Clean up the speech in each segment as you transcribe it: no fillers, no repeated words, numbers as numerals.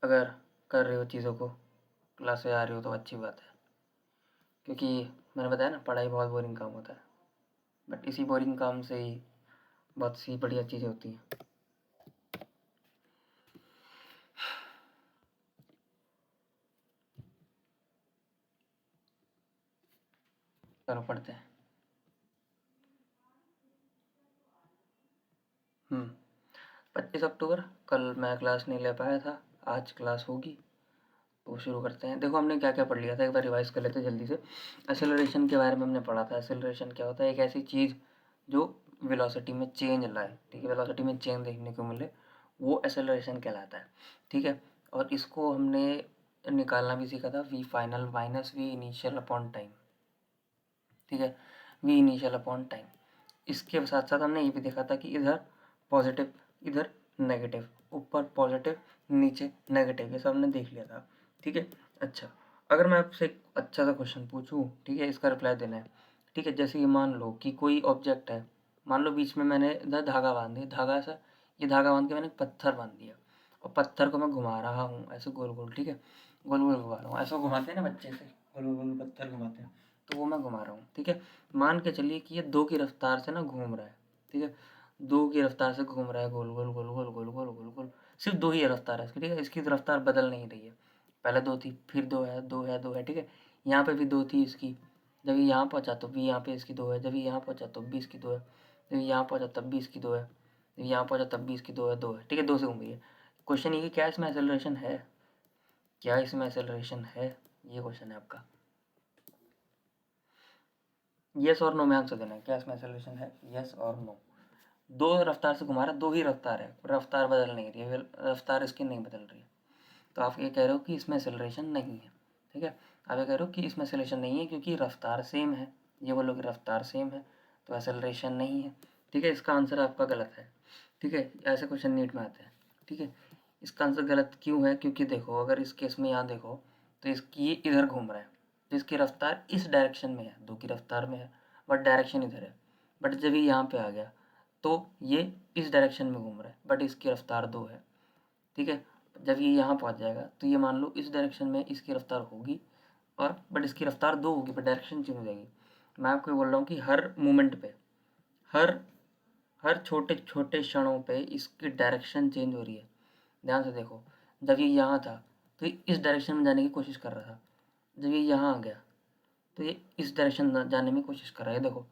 अगर कर रहे हो चीज़ों को, क्लास से आ रहे हो तो अच्छी बात है, क्योंकि मैंने बताया ना पढ़ाई बहुत बोरिंग काम होता है, बट इसी बोरिंग काम से ही बहुत सी बढ़िया चीज़ें होती हैं। चलो पढ़ते हैं। 25 अक्टूबर, कल मैं क्लास नहीं ले पाया था, आज क्लास होगी तो शुरू करते हैं। देखो हमने क्या क्या पढ़ लिया था, एक बार रिवाइज कर लेते हैं जल्दी से। एक्सेलरेशन के बारे में हमने पढ़ा था। एक्सेलरेशन क्या होता है? एक ऐसी चीज़ जो वेलोसिटी में चेंज लाए, ठीक है, वेलोसिटी में चेंज देखने को मिले, वो एक्सेलरेशन कहलाता है, ठीक है। और इसको हमने निकालना भी सीखा था, V final minus V initial upon time, ठीक है, वी इनिशियल अपॉन टाइम। इसके साथ साथ हमने ये भी देखा था कि इधर पॉजिटिव, इधर नेगेटिव, ऊपर पॉजिटिव, नीचे नेगेटिव, ये सब हमने देख लिया था, ठीक है। अच्छा, अगर मैं आपसे एक अच्छा सा क्वेश्चन पूछूं, ठीक है, इसका रिप्लाई देना है, ठीक है। जैसे ये मान लो कि कोई ऑब्जेक्ट है, मान लो बीच में मैंने इधर धागा बांध दिया, धागा सा, ये धागा बांध के मैंने पत्थर बांध दिया, और पत्थर को मैं घुमा रहा हूँ ऐसे गोल गोल, ठीक है, गोल गोल घुमा रहा हूँ, ऐसा घुमाते हैं ना बच्चे से, गोल गोल पत्थर घुमाते हैं, तो वो मैं घुमा रहा हूँ, ठीक है। मान के चलिए कि ये 2 की रफ्तार से ना घूम रहा है, ठीक है, 2 की रफ्तार से घूम रहा है, गोल गोल गोल गोल गोल गोल गोल गोल, सिर्फ 2 ही रफ्तार है इसकी, ठीक है, इसकी रफ्तार बदल नहीं रही है। पहले 2 थी, फिर 2 है, 2 है, 2 है, ठीक है। यहाँ पे भी 2 थी इसकी, जब ये यहाँ पहुँचा तो भी यहाँ पे इसकी 2 है, जब ये यहाँ पहुँचा तो भी इसकी 2 है, जब ये यहाँ पहुँचा तब भी इसकी 2 है, जब यहाँ पहुँचा तब भी इसकी 2 है, 2 है, ठीक है, 2 से घूम रही है। क्वेश्चन ये कि क्या इसमें एक्सेलरेशन है, क्या इसमें एक्सेलरेशन है, ये क्वेश्चन है आपका। यस और नो में आंसर देना है, क्या इसमें एक्सेलरेशन है, यस और नो। 2 रफ्तार से घुमा रहा है, 2 ही रफ्तार है, रफ्तार बदल नहीं रही है, रफ्तार इसकी नहीं बदल रही है, तो आप ये कह रहे हो कि इसमें एक्सेलरेशन नहीं है, ठीक है। आप ये कह रहे हो कि इसमें एक्सेलरेशन नहीं है क्योंकि रफ्तार सेम है, ये बोलो कि रफ्तार सेम है तो एक्सेलरेशन नहीं है, ठीक है। इसका आंसर आपका गलत है, ठीक है, ऐसे क्वेश्चन नीट में आते हैं, ठीक है। इसका आंसर गलत क्यों है? क्योंकि देखो अगर इस केस में यहाँ देखो तो इसकी ये इधर घूम रहा है, तो इसकी रफ्तार इस डायरेक्शन में है, 2 की रफ्तार में है, बट डायरेक्शन इधर है। बट जब ये यहाँ पे आ गया तो ये इस डायरेक्शन में घूम रहा है, बट इसकी रफ्तार 2 है, ठीक है। जब ये यहाँ पहुँच जाएगा तो ये मान लो इस डायरेक्शन में इसकी रफ्तार होगी, और बट इसकी रफ्तार 2 होगी, बट डायरेक्शन चेंज हो जाएगी। मैं आपको बोल रहा हूँ कि हर मोमेंट पे, हर हर छोटे छोटे क्षणों पे इसकी डायरेक्शन चेंज हो रही है। ध्यान से देखो, जब ये यहाँ था तो ये इस डायरेक्शन में जाने की कोशिश कर रहा था, जब ये यहाँ आ गया तो ये इस डायरेक्शन में जाने की कोशिश कर रहा है। देखो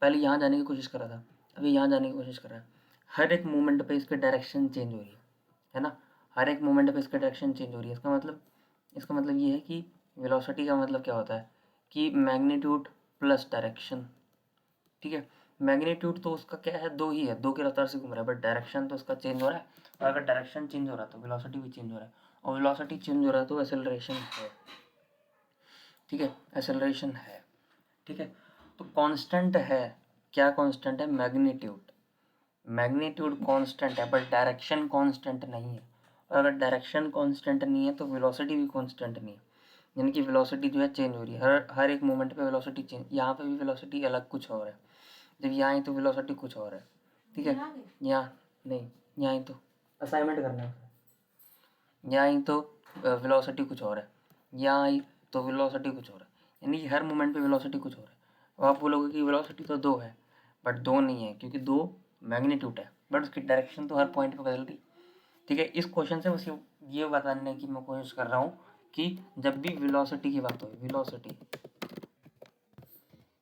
पहले यहाँ जाने की कोशिश कर रहा था, अभी यहाँ जाने की कोशिश कर रहा है। हर एक मोमेंट पे इसकी डायरेक्शन चेंज हो रही है ना, हर एक मोमेंट पे इसकी डायरेक्शन चेंज हो रही है। इसका मतलब ये है कि वेलोसिटी का मतलब क्या होता है कि मैग्नीट्यूड प्लस डायरेक्शन, ठीक है। मैग्नीट्यूड तो उसका क्या है, 2 ही है, 2 की रफ्तार से घूम रहा है, बट डायरेक्शन तो उसका चेंज हो रहा है, और अगर डायरेक्शन चेंज हो रहा है तो वेलोसिटी भी चेंज हो रहा है, और वेलोसिटी चेंज हो रहा है तो एक्सेलरेशन है, ठीक है, एक्सेलरेशन है, ठीक है। तो कांस्टेंट है, क्या कांस्टेंट है? मैग्नीट्यूड, मैग्नीट्यूड कांस्टेंट है, बट डायरेक्शन कांस्टेंट नहीं है, और अगर डायरेक्शन कांस्टेंट नहीं है तो वेलोसिटी भी कांस्टेंट नहीं है, यानी कि वेलोसिटी जो है चेंज हो रही है, हर हर एक मोमेंट पे वेलोसिटी चेंज, यहाँ पे भी वेलोसिटी अलग कुछ और है, जब यहाँ आई तो वेलोसिटी कुछ और है, ठीक है। यहाँ नहीं, यहाँ आई तो असाइनमेंट करना है, यहाँ आई तो वेलोसिटी कुछ और है, यहाँ आई तो वेलोसिटी कुछ और है, यानी कि हर मोमेंट पे वेलोसिटी कुछ और है। अब आप बोलोगे कि वेलोसिटी तो 2 है, बट 2 नहीं है, क्योंकि 2 मैग्नीट्यूड है, बट उसकी डायरेक्शन तो हर पॉइंट पे बदल रही, ठीक है। इस क्वेश्चन से बस ये बताने की मैं कोशिश कर रहा हूँ कि जब भी वेलोसिटी की बात हो, वेलोसिटी,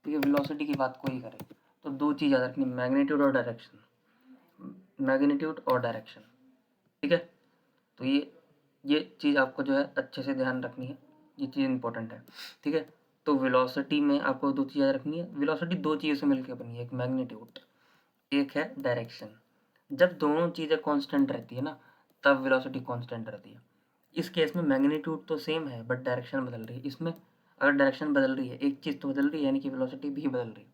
ठीक है, वेलोसिटी की बात कोई करे तो 2 चीज़ याद रखनी, मैग्नीट्यूड और डायरेक्शन, मैग्नीट्यूड और डायरेक्शन, ठीक है। तो ये चीज़ आपको जो है अच्छे से ध्यान रखनी है, ये चीज़ इंपॉर्टेंट है, ठीक है। तो वेलोसिटी में आपको 2 चीज़ याद रखनी है, वेलोसिटी 2 चीज़ों से मिलकर बनी है, एक मैग्नीट्यूड, एक है डायरेक्शन। जब दोनों चीज़ें कांस्टेंट रहती है ना, तब वेलोसिटी कांस्टेंट रहती है। इस केस में मैग्नीट्यूड तो सेम है बट डायरेक्शन बदल रही है। इसमें अगर डायरेक्शन बदल रही है, एक चीज़ तो बदल रही है, यानी कि वेलोसिटी भी बदल रही है,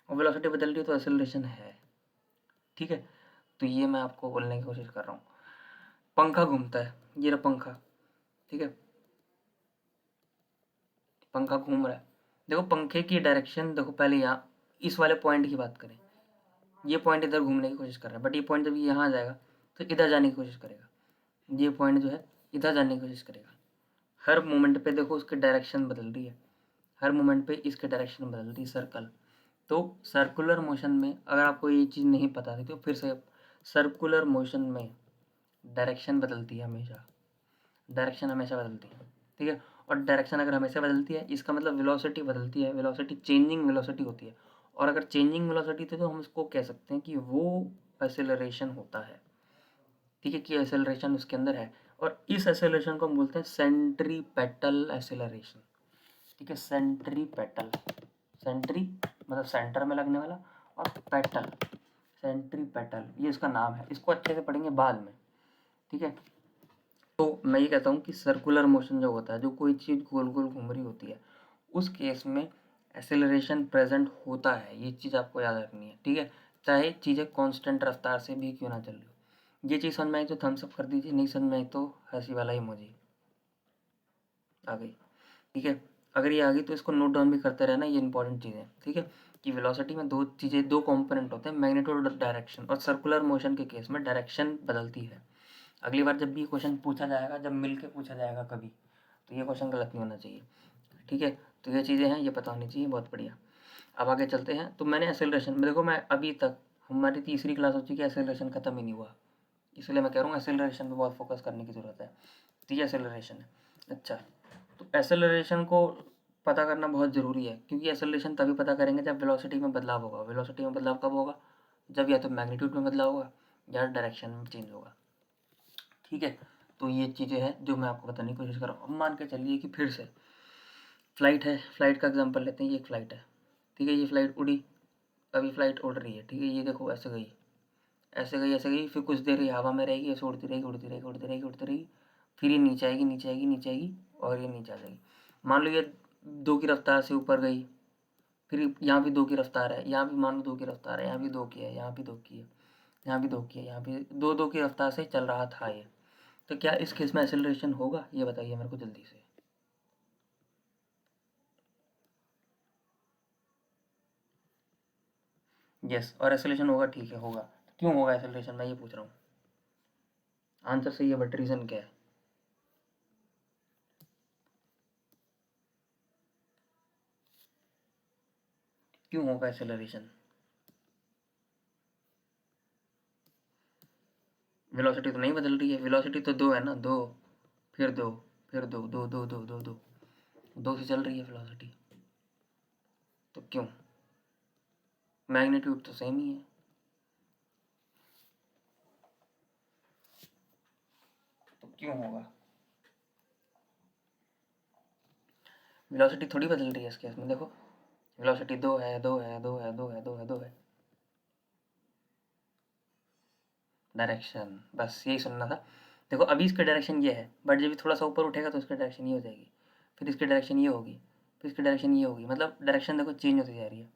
और वेलोसिटी बदल रही है तो एक्सेलरेशन है, ठीक है। तो ये मैं आपको बोलने की कोशिश कर रहा हूँ। पंखा घूमता है, ये रहा पंखा, ठीक है, पंखा घूम रहा है। देखो पंखे की डायरेक्शन देखो, पहले यहाँ इस वाले पॉइंट की बात करें, ये पॉइंट इधर घूमने की कोशिश कर रहा है, बट ये पॉइंट जब यहाँ आ जाएगा तो इधर जाने की कोशिश करेगा। ये पॉइंट जो है इधर जाने की कोशिश करेगा। हर मोमेंट पे देखो उसकी डायरेक्शन बदल रही है, हर मोमेंट पे इसकी डायरेक्शन बदल रही है सर्कल। तो सर्कुलर मोशन में अगर आपको ये चीज़ नहीं पता थी तो फिर से, सर्कुलर मोशन में डायरेक्शन बदलती है हमेशा, डायरेक्शन हमेशा बदलती है, ठीक है। और डायरेक्शन अगर हमेशा बदलती है इसका मतलब वेलोसिटी बदलती है, वेलोसिटी चेंजिंग वेलोसिटी होती है। और अगर चेंजिंग वेलोसिटी थी तो हम इसको कह सकते हैं कि वो एक्सेलरेशन होता है, ठीक है, कि एक्सेलरेशन उसके अंदर है। और इस एक्सेलरेशन को हम बोलते हैं सेंट्रीपेटल एक्सेलरेशन, ठीक है। सेंट्रीपेटल, सेंट्री मतलब सेंटर में लगने वाला, और पेटल, सेंट्रीपेटल, ये इसका नाम है। इसको अच्छे से पढ़ेंगे बाद में, ठीक है। तो मैं ये कहता हूँ कि सर्कुलर मोशन जो होता है, जो कोई चीज़ गोल गोल घूम रही होती है, उस केस में एक्सेलरेशन प्रेजेंट होता है। ये चीज़ आपको याद रखनी है, ठीक है। चाहे चीज़ें कांस्टेंट रफ्तार से भी क्यों ना चल रही हो। ये चीज़ समझ में आई तो थम्स अप कर दीजिए, नहीं समझ में आई तो हंसी वाला इमोजी आ गई, ठीक है। अगर ये आ गई तो इसको नोट डाउन भी करते रहना, ये इंपॉर्टेंट चीज़ है, ठीक है। कि वेलोसिटी में दो चीज़ें, दो कंपोनेंट होते हैं, मैग्नीट्यूड और डायरेक्शन। और सर्कुलर मोशन के केस में डायरेक्शन बदलती है। अगली बार जब भी क्वेश्चन पूछा जाएगा, जब मिल के पूछा जाएगा कभी, तो ये क्वेश्चन गलत नहीं होना चाहिए, ठीक है। तो ये चीज़ें हैं, ये पता होनी चाहिए, बहुत बढ़िया। अब आगे चलते हैं। तो मैंने एक्सेलरेशन में देखो, मैं अभी तक हमारी तीसरी क्लास हो चुकी है, एक्सेलरेशन खत्म ही नहीं हुआ, इसलिए मैं कह रहा हूँ एक्सेलरेशन पे बहुत फोकस करने की ज़रूरत है। तो ये एक्सेलरेशन है। अच्छा, तो एक्सेलरेशन को पता करना बहुत ज़रूरी है, क्योंकि एक्सेलरेशन तभी पता करेंगे जब वेलोसिटी में बदलाव होगा। वेलोसिटी में बदलाव कब होगा? जब या तो मैग्नीट्यूड में बदलाव होगा या डायरेक्शन में चेंज होगा, ठीक है। तो ये चीज़ें हैं जो मैं आपको बताने की कोशिश कर रहा हूँ। अब मान के चलिए कि फिर से फ्लाइट है, फ्लाइट का एग्जांपल लेते हैं। ये एक फ़्लाइट है, ठीक है। ये फ़्लाइट उड़ी, अभी फ़्लाइट उड़ रही है, ठीक है। ये देखो ऐसे गई, ऐसे गई, ऐसे गई, फिर कुछ देर ये हवा में रहेगी, ऐसे उड़ती रहेगी, उड़ती रहेगी, उड़ती रहेगी, उड़ती रहेगी, फिर ये नीचे आएगी, नीचे आएगी, नीचे आएगी, और ये नीचे आ जाएगी। मान लो ये 2 की रफ्तार से ऊपर गई, फिर यहाँ भी 2 की रफ्तार है, यहाँ भी मान लो 2 की रफ्तार है, यहाँ भी 2 की है, यहाँ भी 2 की है, यहाँ भी 2 की है, यहाँ भी 2 की रफ्तार से चल रहा था ये। तो क्या इस केस में एक्सेलरेशन होगा? ये बताइए मेरे को जल्दी से। यस, और एक्सेलरेशन होगा, ठीक है, होगा। क्यों होगा एक्सेलरेशन, मैं ये पूछ रहा हूँ। आंसर सही है, बट रीज़न क्या है? क्यों होगा एक्सेलरेशन? वेलोसिटी तो नहीं बदल रही है, वेलोसिटी तो 2 है ना, 2, फिर 2, फिर 2, 2, 2, 2, 2, 2, 2 से चल रही है वेलोसिटी। तो क्यों? मैग्नीट्यूड तो सेम ही है। तो क्यों होगा? वेलोसिटी थोड़ी बदल रही है इस केस में, देखो वेलोसिटी 2 है, 2 है, 2 है, 2 है, 2 है, 2 है। डायरेक्शन, बस यही सुनना था। देखो अभी इसका डायरेक्शन ये है, बट जब थोड़ा सा ऊपर उठेगा तो इसका डायरेक्शन ये हो जाएगी, फिर इसकी डायरेक्शन ये होगी, फिर इसकी डायरेक्शन ये होगी। मतलब डायरेक्शन देखो चेंज होती जा रही है।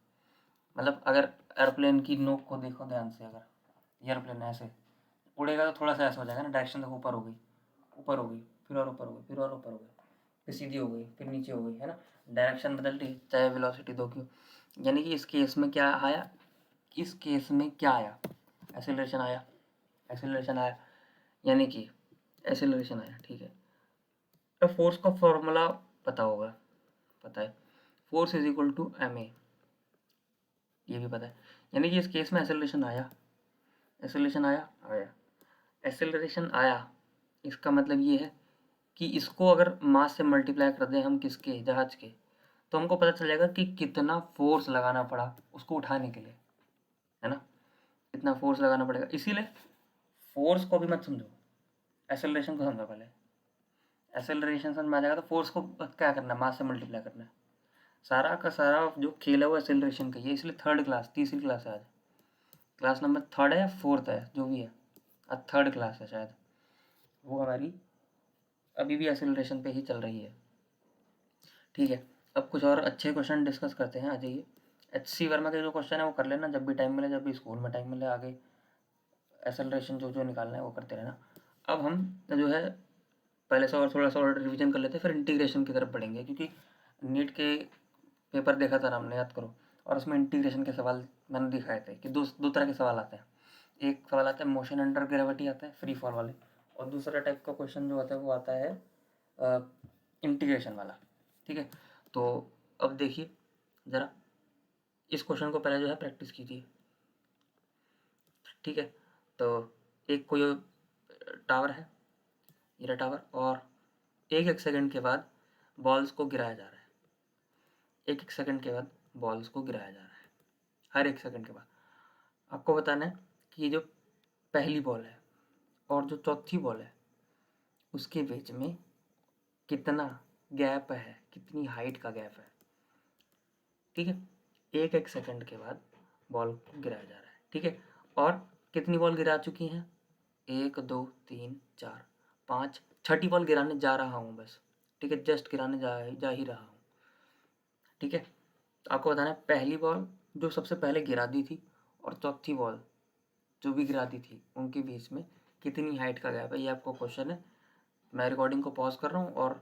मतलब अगर एयरप्लेन की नोक को देखो ध्यान से, अगर एयरप्लेन ऐसे उड़ेगा तो थोड़ा सा ऐसा हो जाएगा ना, डायरेक्शन देखो ऊपर हो गई, ऊपर हो गई, फिर और ऊपर हो गई, फिर और ऊपर हो गई, फिर सीधी हो गई, फिर नीचे हो गई, है ना। डायरेक्शन बदल रही है, चाहे वेलोसिटी दो की हो। यानी कि इस केस में क्या आया, इस केस में क्या आया? एक्सेलरेशन आया, एक्सेलरेशन आया, यानी कि एक्सेलरेशन आया, ठीक है। अब फोर्स का फॉर्मूला पता होगा, पता है, force is equal to M A, ये भी पता है। यानी कि इस केस में एक्सेलरेशन आया, एक्सेलरेशन आया, आया, एक्सेलरेशन आया। इसका मतलब ये है कि इसको अगर मास से मल्टीप्लाई कर दें हम, किसके, जहाज के, तो हमको पता चल जाएगा कि कितना फोर्स लगाना पड़ा उसको उठाने के लिए, है ना। कितना फोर्स लगाना पड़ेगा। इसीलिए फोर्स को भी मत समझो, एक्सेलरेशन को समझो पहले। एक्सेलरेशन समझ में आ जाएगा तो फोर्स को क्या करना है, मास से मल्टीप्लाई करना है। सारा का सारा जो खेल है वो एक्सेलरेशन का ही है। इसलिए थर्ड क्लास, तीसरी क्लास है आज, क्लास नंबर 3 है या 4 है, जो भी है, आज 3 क्लास है शायद, वो हमारी अभी भी एक्सेलरेशन पे ही चल रही है, ठीक है। अब कुछ और अच्छे क्वेश्चन डिस्कस करते हैं, आ जाइए। HC वर्मा के जो क्वेश्चन है वो कर लेना जब भी टाइम मिले, जब भी स्कूल में टाइम मिले, आगे एक्सेलरेशन जो जो निकालना है वो करते रहना। अब हम जो है पहले से और थोड़ा सा और रिवीजन कर लेते हैं, फिर इंटीग्रेशन की तरफ बढ़ेंगे, क्योंकि नीट के पेपर देखा था ना हमने, याद करो। और उसमें इंटीग्रेशन के सवाल मैंने दिखाए थे कि दो दो तरह के सवाल आते हैं। एक सवाल आता है मोशन अंडर ग्रेविटी आता है, फ्री फॉल वाले, और दूसरा टाइप का क्वेश्चन जो होता है वो आता है इंटीग्रेशन वाला। ठीक है, तो अब देखिए ज़रा इस क्वेश्चन को पहले जो है प्रैक्टिस कीजिए। ठीक है, तो एक कोई टावर है, ये टावर, और एक एक सेकंड के बाद बॉल्स को गिराया जा रहा है। एक एक सेकंड के बाद बॉल्स को गिराया जा रहा है, हर एक सेकंड के बाद। आपको बताना है कि ये जो पहली बॉल है और जो चौथी बॉल है उसके बीच में कितना गैप है, कितनी हाइट का गैप है। ठीक है, एक एक सेकंड के बाद बॉल को गिराया जा रहा है। ठीक है, और कितनी बॉल गिरा चुकी हैं? 1 2 3 4 5, छठी बॉल गिराने जा रहा हूँ बस। ठीक है, जस्ट गिराने जा ही रहा हूँ। ठीक है, तो आपको बताना है पहली बॉल जो सबसे पहले गिरा दी थी और चौथी बॉल जो भी गिरा दी थी उनके बीच में कितनी हाइट का गैप है। ये आपको क्वेश्चन है। मैं रिकॉर्डिंग को पॉज कर रहा हूँ और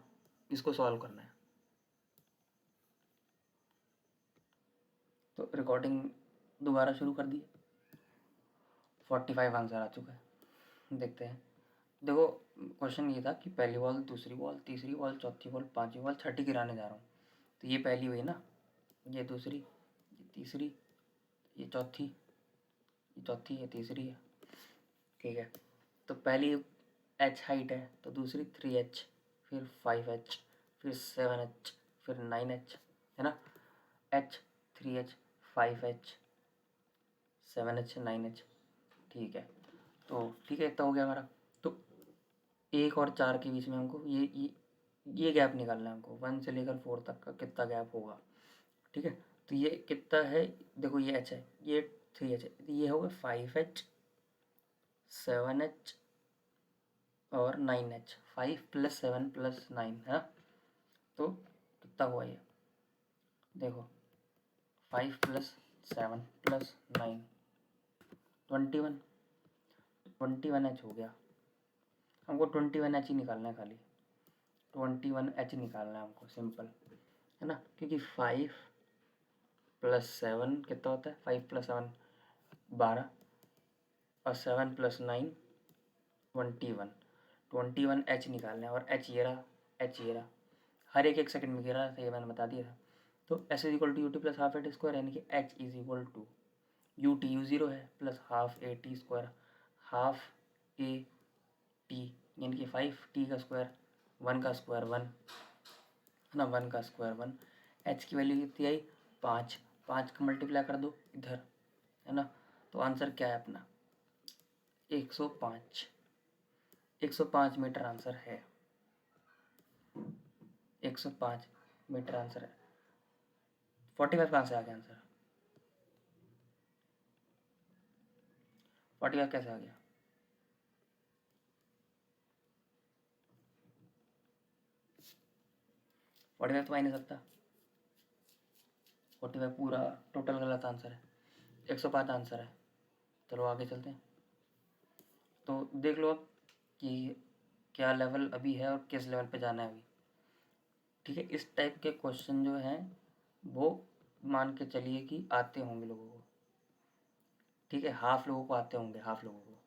इसको सॉल्व करना है। तो रिकॉर्डिंग दोबारा शुरू कर दी। 45 आंसर आ चुका है, देखते हैं। देखो क्वेश्चन ये था कि पहली बॉल, दूसरी बॉल, तीसरी बॉल, चौथी बॉल, पांचवी बॉल, छठी गिराने जा रहा हूँ। तो ये पहली हुई ना, ये दूसरी, ये तीसरी, ये चौथी, ये तीसरी है। ठीक है, तो पहली h हाइट है, तो दूसरी 3h, फिर 5h, फिर 7h, फिर 9h, है ना। h, 3h, 5h, 7h, 9h। ठीक है, तो ठीक है, इतना हो गया हमारा। तो 1 और 4 के बीच में हमको ये गैप निकालना है हमको। 1 से लेकर 4 तक का कितना गैप होगा। ठीक है, तो ये कितना है, देखो ये h है, ये 3h है, तो ये होगा 5h, 7h और 9h। 5 + 7 + 9 है, तो कितना हुआ ये, देखो 5 + 7 + 9, 21, 21h हो गया। हमको 21h ही निकालना है, खाली 21h निकालना है हमको, सिंपल है ना। क्योंकि 5 + 7 कितना होता है, 5 + 7 12, और 7 + 9 21, 21h निकालना है। और h ये रहा, h ये रहा, हर एक सेकंड में गिर रहा था, ये मैंने बता दिया था। तो s = ut + ½ a² यानी कि h = ut, u0 है, प्लस ½ at², ½ at यानी कि 5t², 1 का स्क्वायर 1 है ना, 1 का स्क्वायर 1। h की वैल्यू कितनी आई, 5, 5 का मल्टीप्लाई कर दो इधर, है ना। तो आंसर क्या है अपना, 105, 105 मीटर आंसर है, 105 मीटर आंसर है। 45 कहाँ से आ गया आंसर, 45 कैसे आ गया? 45 तो आ ही नहीं सकता, 45 पूरा टोटल गलत आंसर है, 105 आंसर है। चलो आगे चलते हैं। तो देख लो अब कि क्या लेवल अभी है और किस लेवल पे जाना है अभी। ठीक है, इस टाइप के क्वेश्चन जो हैं वो मान के चलिए कि आते होंगे लोगों को। ठीक है, हाफ लोगों को आते होंगे, हाफ लोगों को,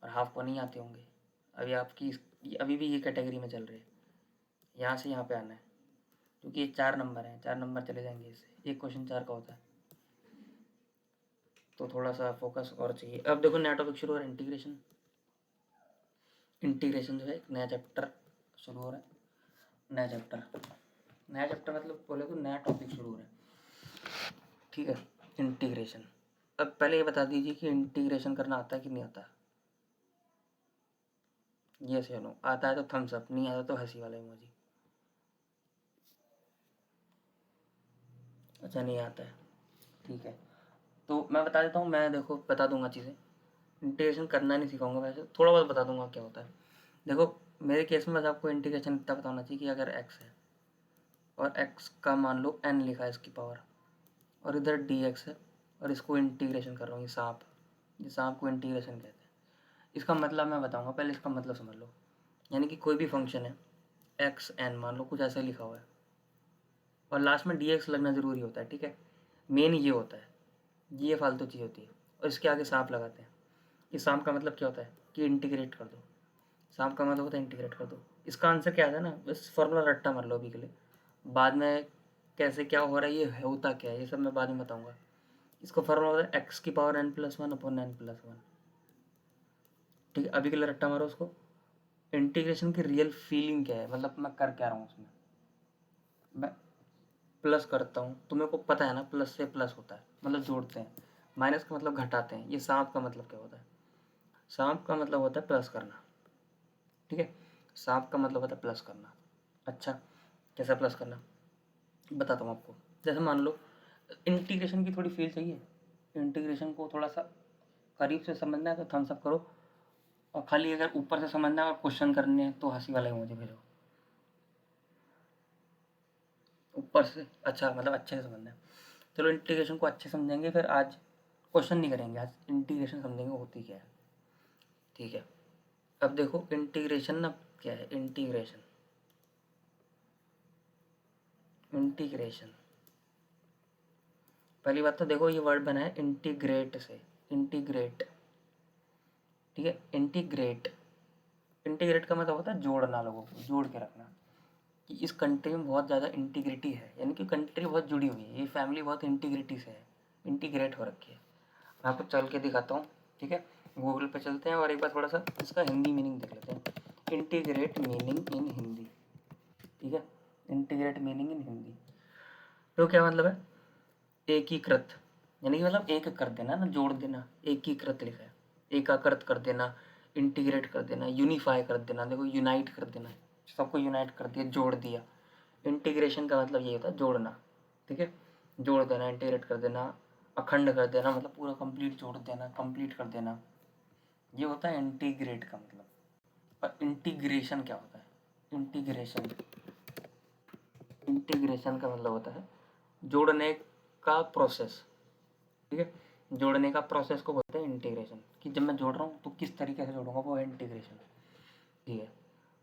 और हाफ को नहीं आते होंगे। अभी आपकी अभी भी ये कैटेगरी में चल रही है, यहाँ से यहाँ पे आना है, क्योंकि ये 4 नंबर हैं, 4 नंबर चले जाएंगे इससे, एक क्वेश्चन 4 का होता है। तो थोड़ा सा फोकस और चाहिए। अब देखो नया टॉपिक शुरू हो रहा है, इंटीग्रेशन। इंटीग्रेशन जो है एक नया चैप्टर शुरू हो रहा है, नया चैप्टर मतलब बोले तो नया टॉपिक शुरू हो रहा है। ठीक है, इंटीग्रेशन। अब पहले ये बता दीजिए कि इंटीग्रेशन करना आता है कि नहीं आता। यस या नो, आता है तो थम्स अप, नहीं आता तो हंसी वाला इमोजी। अच्छा नहीं आता है, ठीक है। तो मैं बता देता हूँ, मैं देखो बता दूंगा चीज़ें। इंटीग्रेशन करना नहीं सिखाऊंगा, वैसे थोड़ा बहुत बता दूंगा क्या होता है। देखो मेरे केस में बस आपको इंटीग्रेशन इतना पता होना चाहिए कि अगर x है और x का मान लो n लिखा है इसकी पावर, और इधर dx है और इसको इंटीग्रेशन कर रहा हूँ, ये सांप को इंटीग्रेशन कहते हैं। इसका मतलब मैं बताऊंगा, पहले इसका मतलब समझ लो। यानी कि कोई भी फंक्शन है एक्स एन, मान लो कुछ ऐसा लिखा हुआ है, और लास्ट में dx लगना ज़रूरी होता है। ठीक है, मेन ये होता है, ये फालतू चीज़ होती है, और इसके आगे सांप लगाते हैं। इस सांप का मतलब क्या होता है कि इंटीग्रेट कर दो। सांप का मतलब होता है इंटीग्रेट कर दो। इसका आंसर क्या आता है ना, बस फॉर्मूला रट्टा मार लो अभी के लिए, बाद में कैसे क्या हो रहा है, ये होता क्या है, ये सब मैं बाद में बताऊंगा। इसका फॉर्मूला होता है एक्स की पावर n+1 अपॉन n+1। ठीक है, अभी के लिए रट्टा मारो उसको। इंटीग्रेशन की रियल फीलिंग क्या है, मतलब मैं कर क्या रहा हूँ उसमें, मैं प्लस करता हूँ, तुम्हें को पता है ना प्लस से प्लस होता है, मतलब जोड़ते हैं, माइनस का मतलब घटाते हैं। ये सांप का मतलब क्या होता है, सांप का मतलब होता है प्लस करना। ठीक है, सांप का मतलब होता है प्लस करना। अच्छा, कैसा प्लस करना बताता हूँ आपको। जैसे मान लो इंटीग्रेशन की थोड़ी फील चाहिए, इंटीग्रेशन को थोड़ा सा करीब से समझना है तो थम्स अप करो, और खाली अगर ऊपर से समझना है और क्वेश्चन करने हैं तो हंसी वाला इमोजी भेजो ऊपर से। अच्छा, मतलब अच्छे से समझना है। चलो इंटीग्रेशन को अच्छे समझेंगे, फिर आज क्वेश्चन नहीं करेंगे, आज इंटीग्रेशन समझेंगे होती क्या है। ठीक है, अब देखो इंटीग्रेशन ना क्या है, इंटीग्रेशन, इंटीग्रेशन पहली बात तो देखो ये वर्ड बना है इंटीग्रेट से, इंटीग्रेट। ठीक है, इंटीग्रेट, इंटीग्रेट का मतलब होता है जोड़ना, लोगों को जोड़ के रखना, कि इस कंट्री में बहुत ज़्यादा इंटीग्रिटी है, यानी कि कंट्री बहुत जुड़ी हुई है, ये फैमिली बहुत इंटीग्रिटी से है, इंटीग्रेट हो रखी है। मैं आपको चल के दिखाता हूँ। ठीक है, गूगल पे चलते हैं और एक बार थोड़ा सा इसका हिंदी मीनिंग देख लेते हैं, इंटीग्रेट मीनिंग इन हिंदी। ठीक है, इंटीग्रेट मीनिंग इन हिंदी, तो क्या मतलब है, एकीकृत, यानी कि मतलब एक कर देना ना, जोड़ देना, एकीकृत लिखा है, एकाकृत कर देना, इंटीग्रेट कर देना, यूनिफाई कर देना, देखो यूनाइट कर देना, सबको यूनाइट कर दिया, जोड़ दिया। इंटीग्रेशन का मतलब ये होता है जोड़ना। ठीक है, जोड़ देना, इंटीग्रेट कर देना, अखंड कर देना, मतलब पूरा कंप्लीट जोड़ देना, कंप्लीट कर देना, ये होता है इंटीग्रेट का मतलब। और इंटीग्रेशन क्या होता है, इंटीग्रेशन, इंटीग्रेशन का मतलब होता है जोड़ने का प्रोसेस। ठीक है, जोड़ने का प्रोसेस को बोलते हैं इंटीग्रेशन, कि जब मैं जोड़ रहा हूँ तो किस तरीके से जोड़ूंगा, वो है इंटीग्रेशन। ठीक है,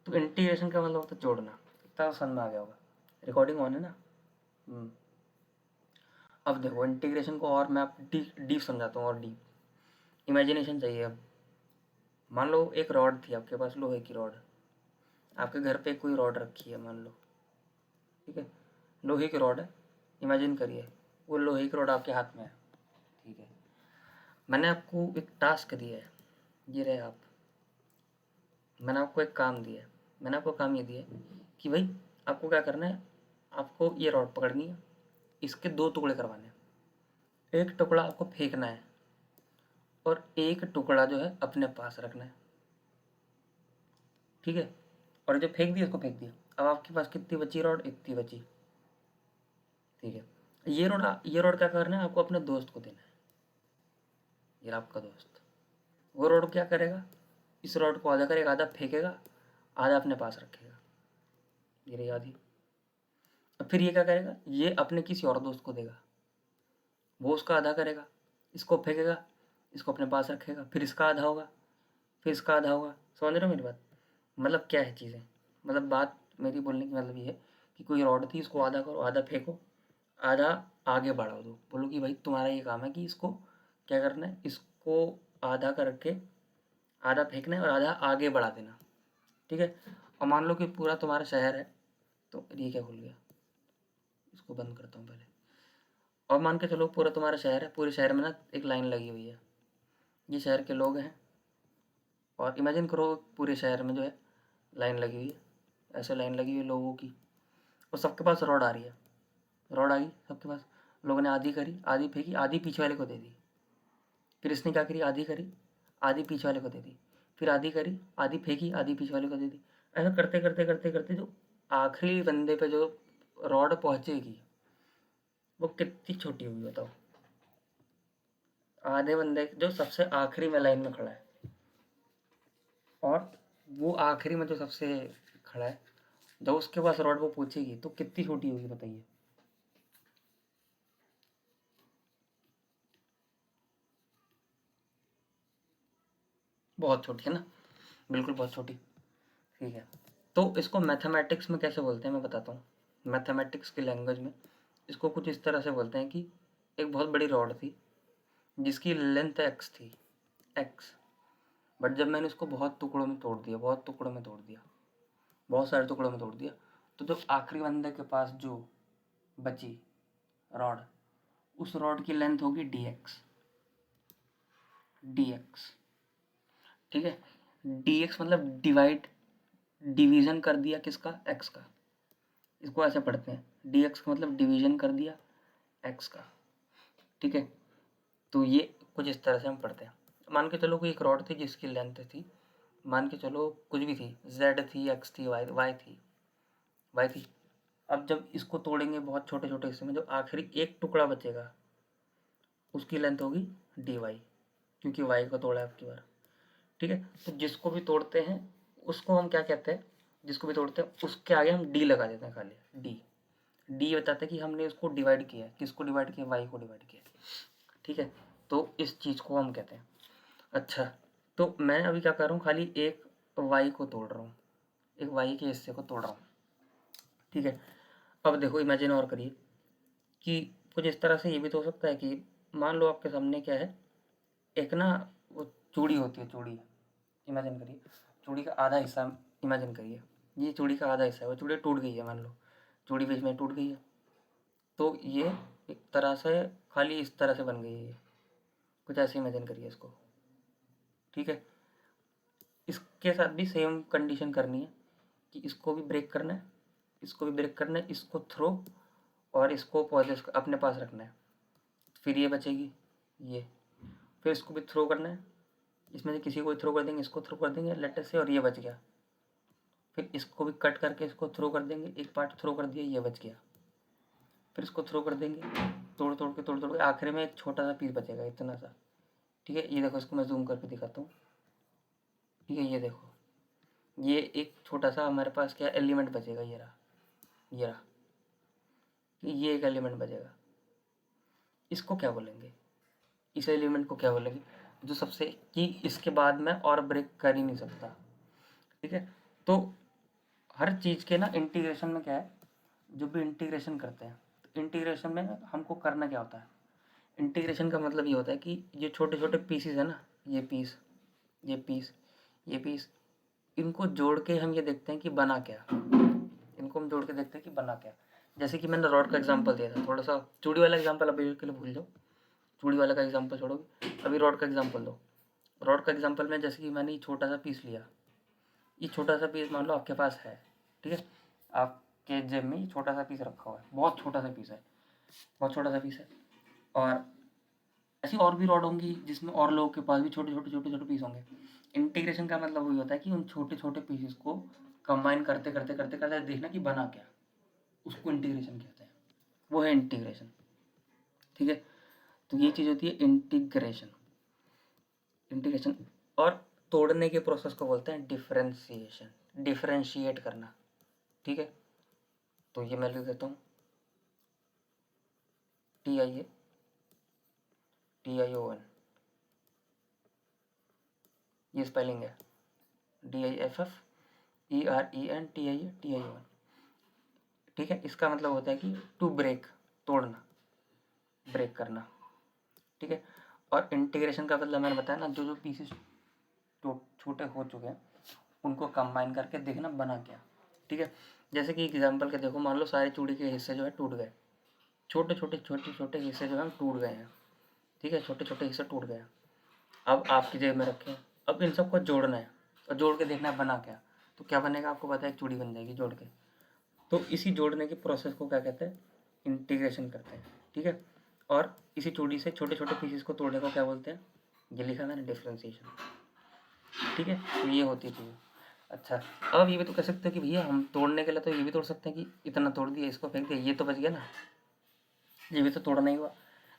तो इंटीग्रेशन का मतलब होता है जोड़ना। इतना समझ में आ गया होगा, रिकॉर्डिंग ऑन है ना। अब देखो इंटीग्रेशन को और मैं आपको डीप समझाता हूँ, और डीप इमेजिनेशन चाहिए। अब मान लो एक रॉड थी आपके पास, लोहे की रॉड, आपके घर पे कोई रॉड रखी है मान लो। ठीक है, लोहे की रॉड है, इमेजिन करिए वो लोहे की रॉड आपके हाथ में है। ठीक है, मैंने आपको एक टास्क दिया है, ये रहे आप, मैंने आपको एक काम दिया है, मैंने आपको काम ये दिया है कि भाई आपको क्या करना है, आपको ये रॉड पकड़नी है, इसके दो टुकड़े करवाने हैं, एक टुकड़ा आपको फेंकना है और एक टुकड़ा जो है अपने पास रखना है। ठीक है, और जो फेंक दिया उसको फेंक दिया, अब आपके पास कितनी बची रॉड, इतनी बची। ठीक है, ये रॉड क्या करना है, आपको अपने दोस्त को देना है, ये आपका दोस्त, वो रॉड क्या करेगा, इस रॉड को आधा करेगा, आधा फेंकेगा, आधा अपने पास रखेगा, ये रही आधी। अब फिर ये क्या करेगा, ये अपने किसी और दोस्त को देगा, वो उसका आधा करेगा, इसको फेंकेगा, इसको अपने पास रखेगा, फिर इसका आधा होगा, फिर इसका आधा होगा। समझ रहे हो मेरी बात, मतलब क्या है चीज़ें, मतलब बात मेरी बोलने की मतलब ये है कि कोई रॉड थी, इसको आधा करो, आधा फेंको, आधा आगे बढ़ा दो, बोलो कि भाई तुम्हारा ये काम है कि इसको क्या करना है, इसको आधा करके आधा फेंकना है और आधा आगे बढ़ा देना। ठीक है, और मान लो कि पूरा तुम्हारा शहर है, तो ये क्या खुल गया, इसको बंद करता हूँ पहले। और मान के चलो पूरा तुम्हारा शहर है, पूरे शहर में ना एक लाइन लगी हुई है, ये शहर के लोग हैं, और इमेजिन करो पूरे शहर में जो है लाइन लगी हुई है, ऐसे लाइन लगी हुई है लोगों की, और सबके पास रॉड आ रही है, रॉड आ गई सबके पास, लोगों ने आधी करी, आधी फेंकी, आधी पीछे वाले को दे दी, फिर इसने क्या करी, आधी करी, आधी पीछे वाले को दे दी, फिर आधी करी, आधी फेंकी, आधी पीछे वाले को दे दी। ऐसा करते करते करते करते जो आखिरी बंदे पे जो रॉड पहुंचेगी वो कितनी छोटी होगी बताओ, आधे बंदे जो सबसे आखिरी में लाइन में खड़ा है, और वो आखिरी में जो सबसे खड़ा है, जब उसके पास रॉड वो पूछेगी तो कितनी छोटी होगी बताइए। बहुत छोटी है ना, बिल्कुल बहुत छोटी। ठीक है, तो इसको मैथमेटिक्स में कैसे बोलते हैं मैं बताता हूँ, मैथमेटिक्स की लैंग्वेज में इसको कुछ इस तरह से बोलते हैं कि एक बहुत बड़ी रॉड थी जिसकी लेंथ एक्स थी, एक्स, बट जब मैंने इसको बहुत टुकड़ों में तोड़ दिया, बहुत टुकड़ों में तोड़ दिया, बहुत सारे टुकड़ों में तोड़ दिया, तो जो आखिरी बंदे के पास जो बची रॉड, उस रॉड की लेंथ होगी dx, ठीक है। dx मतलब डिवीजन कर दिया किसका, x का। इसको ऐसे पढ़ते हैं, dx का मतलब डिवीजन कर दिया x का, ठीक है। तो ये कुछ इस तरह से हम पढ़ते हैं। मान के चलो कोई एक रॉड थी जिसकी लेंथ थी, मान के चलो कुछ भी थी, z थी, x थी, y थी। अब जब इसको तोड़ेंगे बहुत छोटे छोटे हिस्से में, जो आखिरी एक टुकड़ा बचेगा उसकी लेंथ होगी dy, क्योंकि y को तोड़ा है आपकी बार, ठीक है। तो जिसको भी तोड़ते हैं उसको हम क्या कहते हैं, जिसको भी तोड़ते हैं उसके आगे हम d लगा देते हैं, खाली d बताते हैं कि हमने उसको डिवाइड किया है। किसको डिवाइड किया, y को डिवाइड किया, ठीक है। तो इस चीज़ को हम कहते हैं। अच्छा, तो मैं अभी क्या कर रहा हूँ, खाली एक y को तोड़ रहा हूँ, एक y के हिस्से को तोड़ रहा हूँ, ठीक है। अब देखो इमेजिन और करिए कि कुछ इस तरह से ये भी तो हो सकता है कि मान लो आपके सामने क्या है, एक ना वो चूड़ी होती है, चूड़ी इमेजिन करिए, चूड़ी का आधा हिस्सा इमेजिन करिए, ये चूड़ी का आधा हिस्सा है, वो चूड़ी टूट गई है, मान लो चूड़ी बीच में टूट गई है, तो ये एक तरह से खाली इस तरह से बन गई है, कुछ ऐसे इमेजिन करिए इसको, ठीक है। इसके साथ भी सेम कंडीशन करनी है कि इसको भी ब्रेक करना है, इसको भी ब्रेक करना है, इसको थ्रो और इसको पॉजिटिव अपने पास रखना है, फिर ये बचेगी ये, फिर इसको भी थ्रो करना है, इसमें से किसी को थ्रो कर देंगे, इसको थ्रो कर देंगे लेटर से, और ये बच गया। फिर इसको भी कट करके इसको थ्रो कर देंगे, एक पार्ट थ्रो कर दिया, ये बच गया। फिर इसको थ्रो कर देंगे, तोड़ तोड़ के आखिरी में एक छोटा सा पीस बचेगा, इतना सा, ठीक है। ये देखो, इसको मैं जूम करके दिखाता हूँ, ठीक है। ये देखो, ये एक छोटा सा हमारे पास क्या एलिमेंट बचेगा, ये रहा, ये रहा, ये एक एलिमेंट बचेगा। इसको क्या बोलेंगे, इस एलिमेंट को क्या बोलेंगे, जो सबसे कि इसके बाद में और ब्रेक कर ही नहीं सकता, ठीक है। तो हर चीज़ के ना इंटीग्रेशन में क्या है, जो भी इंटीग्रेशन करते हैं, तो इंटीग्रेशन में हमको करना क्या होता है, इंटीग्रेशन का मतलब ये होता है कि ये छोटे छोटे पीसेस है ना, ये पीस, ये पीस, ये पीस, इनको जोड़ के हम ये देखते हैं कि बना क्या, इनको हम जोड़ के देखते हैं कि बना क्या। जैसे कि मैंने रॉड का एग्जांपल दिया था, थोड़ा सा चूड़ी वाला एग्जांपल अभी के लिए भूल जाओ, चूड़ी वाला का एग्जांपल छोड़ोगे, अभी रॉड का एग्जांपल दो। रॉड का एग्जांपल में जैसे कि मैंने ये छोटा सा पीस लिया, ये छोटा सा पीस मान लो आपके पास है, ठीक है, आपके जेब में ये छोटा सा पीस रखा हुआ है, बहुत छोटा सा पीस है, बहुत छोटा सा पीस है। और ऐसी और भी रॉड होंगी जिसमें और लोगों के पास भी छोटे छोटे छोटे छोटे पीस होंगे। इंटीग्रेशन का मतलब वही होता है कि उन छोटे छोटे पीसेस को कंबाइन करते करते करते करते देखना कि बना क्या, उसको इंटीग्रेशन कहते हैं, वो है इंटीग्रेशन, ठीक है। तो ये चीज़ होती है इंटीग्रेशन, इंटीग्रेशन। और तोड़ने के प्रोसेस को बोलते हैं डिफरेंशिएशन, डिफरेंशिएट करना, ठीक है। तो ये मैं लिख देता हूँ, TION, ये स्पेलिंग है, DIFFERENTION, ठीक है। इसका मतलब होता है कि टू ब्रेक, तोड़ना, ब्रेक करना, ठीक है। और इंटीग्रेशन का मतलब मैंने बताया ना, जो जो पीसेस छोटे हो चुके हैं उनको कंबाइन करके देखना बना क्या, ठीक है। जैसे कि एग्जांपल के देखो, मान लो सारे चूड़ी के हिस्से जो है टूट गए, छोटे छोटे छोटे छोटे हिस्से जो है टूट गए हैं, ठीक है, छोटे छोटे हिस्से टूट गए हैं। अब आपकी जेब में रखे हैं, अब इन सबको जोड़ना है और जोड़ के देखना है बना क्या, तो क्या बनेगा आपको पता है, एक चूड़ी बन जाएगी जोड़ के। तो इसी जोड़ने के प्रोसेस को क्या कहते हैं, इंटीग्रेशन करते हैं, ठीक है। और इसी चूड़ी से छोटे छोटे पीसेस को तोड़ने को क्या बोलते हैं, ये लिखा मैंने डिफरेंशिएशन, ठीक है। तो ये होती है चीज़। अच्छा, अब ये भी तो कह सकते हो कि भैया हम तोड़ने के लिए तो ये भी तोड़ सकते हैं कि इतना तोड़ दिया, इसको फेंक दिया, ये तो बच गया ना, ये भी तो तोड़ना ही हुआ।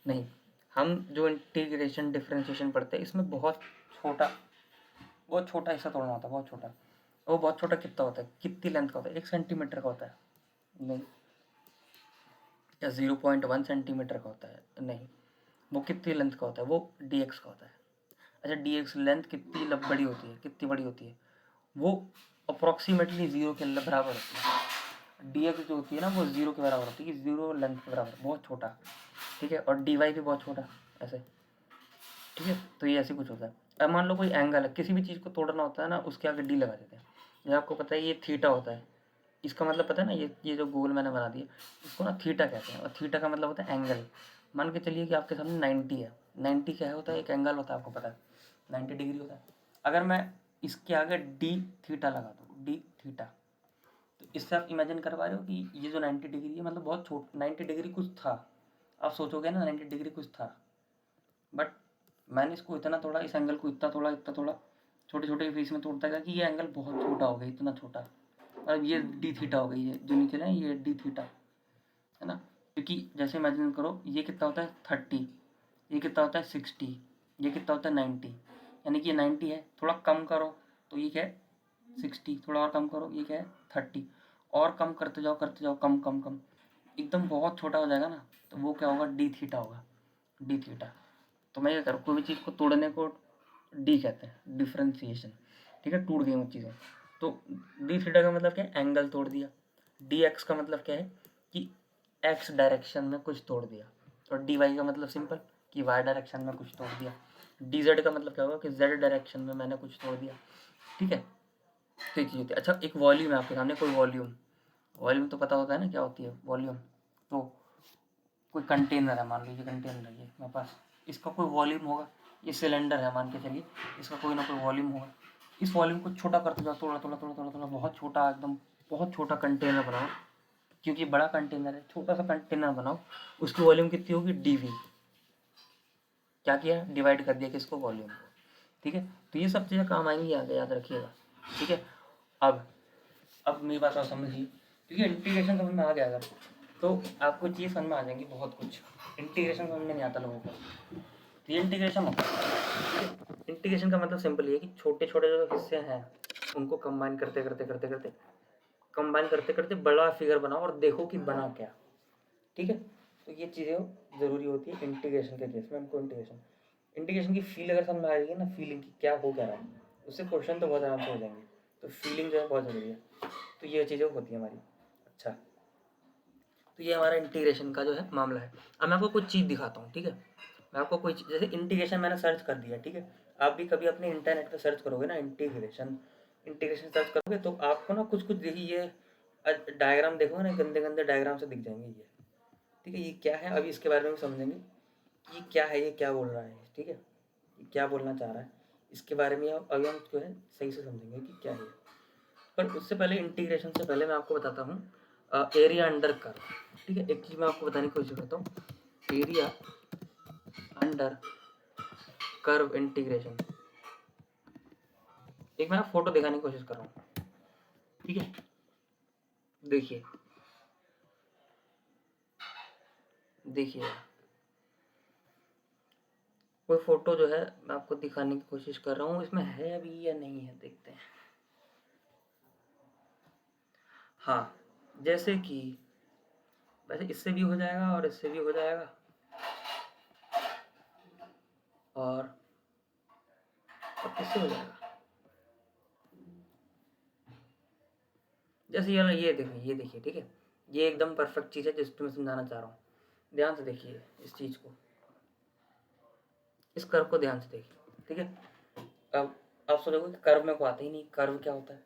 नहीं, हम जो इंटीग्रेशन डिफरेंशिएशन पढ़ते हैं इसमें बहुत छोटा, बहुत छोटा हिस्सा तोड़ना होता है, बहुत छोटा। वो बहुत छोटा कितना होता है, कितनी लेंथ का होता है, 1 सेंटीमीटर का होता है, नहीं, या 0.1 सेंटीमीटर का होता है, नहीं, वो कितनी लेंथ का होता है, वो dx का होता है। अच्छा, dx लेंथ कितनी बड़ी होती है, कितनी बड़ी होती है, वो अप्रॉक्सीमेटली 0 के बराबर होती है। dx जो होती है ना वो 0 के बराबर होती है, 0 लेंथ के बराबर, बहुत छोटा, ठीक है। और dy भी बहुत छोटा, ऐसे, ठीक है। तो ये ऐसे कुछ होता है। अब मान लो कोई एंगल है, किसी भी चीज़ को तोड़ना होता है ना, उसके आगे डी लगा देते हैं। जैसे आपको पता है ये थीटा होता है, इसका मतलब पता है ना, ये जो गोल मैंने बना दिया इसको ना थीटा कहते हैं, और थीटा का मतलब होता है एंगल। मान के चलिए कि आपके सामने 90 है, 90 क्या होता है, एक एंगल होता है, आपको पता है 90 डिग्री होता है। अगर मैं इसके आगे डी थीटा लगा दूँ, डी थीटा, तो इससे आप इमेजिन कर पा रहे हो कि ये जो 90 डिग्री है मतलब बहुत 90 डिग्री कुछ था। आप सोचोगे ना 90 डिग्री कुछ था, बट मैंने इसको इतना तोड़ा, इस एंगल को इतना तोड़ा, इतना तोड़ा, छोटे छोटे पीस में तोड़ता गया कि ये एंगल बहुत छोटा हो गया, इतना छोटा। अब ये डी थीटा हो गई है, जो नीचे ना ये डी थीटा है ना, क्योंकि जैसे इमेजिन करो ये कितना होता है 30, ये कितना होता है 60, ये कितना होता है 90, यानी कि ये 90 है, थोड़ा कम करो तो ये क्या है 60, थोड़ा और कम करो ये क्या है 30, और कम करते जाओ, कम कम कम, एकदम बहुत छोटा हो जाएगा ना, तो वो क्या होगा डी थीटा होगा, डी थीटा। तो मैं ये करूँ, कोई भी चीज़ को तोड़ने को डी कहते हैं, डिफ्रेंसिएशन, ठीक है, टूट गई वो चीज़ें। तो डी थीटा का मतलब क्या है, एंगल तोड़ दिया। डी एक्स का मतलब क्या है कि एक्स डायरेक्शन में कुछ तोड़ दिया, और डी वाई का मतलब सिंपल कि वाई डायरेक्शन में कुछ तोड़ दिया। डी जेड का मतलब क्या होगा कि जेड डायरेक्शन में मैंने कुछ तोड़ दिया, ठीक है। तो ये चीज़ होती है। अच्छा, एक वॉल्यूम है आपके सामने, कोई वॉल्यूम, वॉल्यूम तो पता होता है ना क्या होती है वॉल्यूम। तो कोई कंटेनर है, मान लीजिए कंटेनर है ये मेरे पास, इसका कोई वॉल्यूम होगा, ये सिलेंडर है मान के चलिए, इसका कोई ना कोई वॉल्यूम होगा। इस वॉल्यूम को छोटा करते जाओ, थोड़ा थोड़ा थोड़ा थोड़ा थोड़ा, बहुत छोटा, एकदम बहुत छोटा कंटेनर बनाओ, क्योंकि बड़ा कंटेनर है, छोटा सा कंटेनर बनाओ, उसकी वॉल्यूम कितनी होगी डीवी। क्या किया, डिवाइड कर दिया किसको, वॉल्यूम को, ठीक है। तो ये सब चीज़ें काम आएंगी आगे, याद रखिएगा, ठीक है। अब मेरी बात आप समझिए, क्योंकि इंटीग्रेशन समझ में आ गया अगर, तो आपको चीज़ समझ में आ जाएंगी बहुत कुछ। इंटीग्रेशन समझ में नहीं आता लोगों को, तो ये इंटीग्रेशन होता है। इंटीग्रेशन का मतलब सिंपल ये है कि छोटे छोटे जो हिस्से हैं उनको कंबाइन करते करते करते करते कंबाइन करते करते बड़ा फिगर बनाओ और देखो कि बना क्या, ठीक है। तो ये चीज़ें ज़रूरी होती है इंटीग्रेशन के केस में। हमको इंटीग्रेशन की फील अगर समझ में आ जाएगी ना, फीलिंग की क्या हो क्या रहा है, उससे क्वेश्चन तो बहुत आराम से हो जाएंगे। तो फीलिंग जो है बहुत ज़रूरी है, तो ये चीज़ें होती है हमारी। अच्छा, तो ये हमारा इंटीग्रेशन का जो है मामला है। अब मैं आपको कुछ चीज़ दिखाता हूँ, ठीक है। मैं आपको कोई जैसे इंटीग्रेशन मैंने सर्च कर दिया, ठीक है। आप भी कभी अपने इंटरनेट पे सर्च करोगे ना इंटीग्रेशन, इंटीग्रेशन सर्च करोगे तो आपको ना कुछ कुछ देखिए, ये डायग्राम देखोगे ना, गंदे गंदे डायग्राम से दिख जाएंगे ये, ठीक है। ये क्या है अभी इसके बारे में समझेंगे, ये क्या है, ये क्या बोल रहा है, ठीक है, ये क्या बोलना चाह रहा है, इसके बारे में अभी हम जो है सही से समझेंगे कि क्या है। पर उससे पहले, इंटीग्रेशन से पहले मैं आपको बताता हूँ एरिया अंडर कर्व, ठीक है। एक चीज़ मैं आपको बताने की कोशिश करता हूँ, एरिया अंडर कर्व इंटीग्रेशन। एक मैं फोटो दिखाने की कोशिश कर रहा हूँ, ठीक है। देखिए देखिए, कोई फोटो जो है मैं आपको दिखाने की कोशिश कर रहा हूँ, इसमें है अभी या नहीं है, देखते हैं। हाँ, जैसे कि वैसे इससे भी हो जाएगा और इससे भी हो जाएगा, और इससे हो जाएगा। जैसे ये देखिए, ये देखिए, ठीक है, ये एकदम परफेक्ट चीज़ है जिसको मैं समझाना चाह रहा हूँ। ध्यान से देखिए इस चीज़ को, इस कर्व को ध्यान से देखिए, ठीक है। अब आप सोचोगे कि कर्व में को आता ही नहीं, कर्व क्या होता है,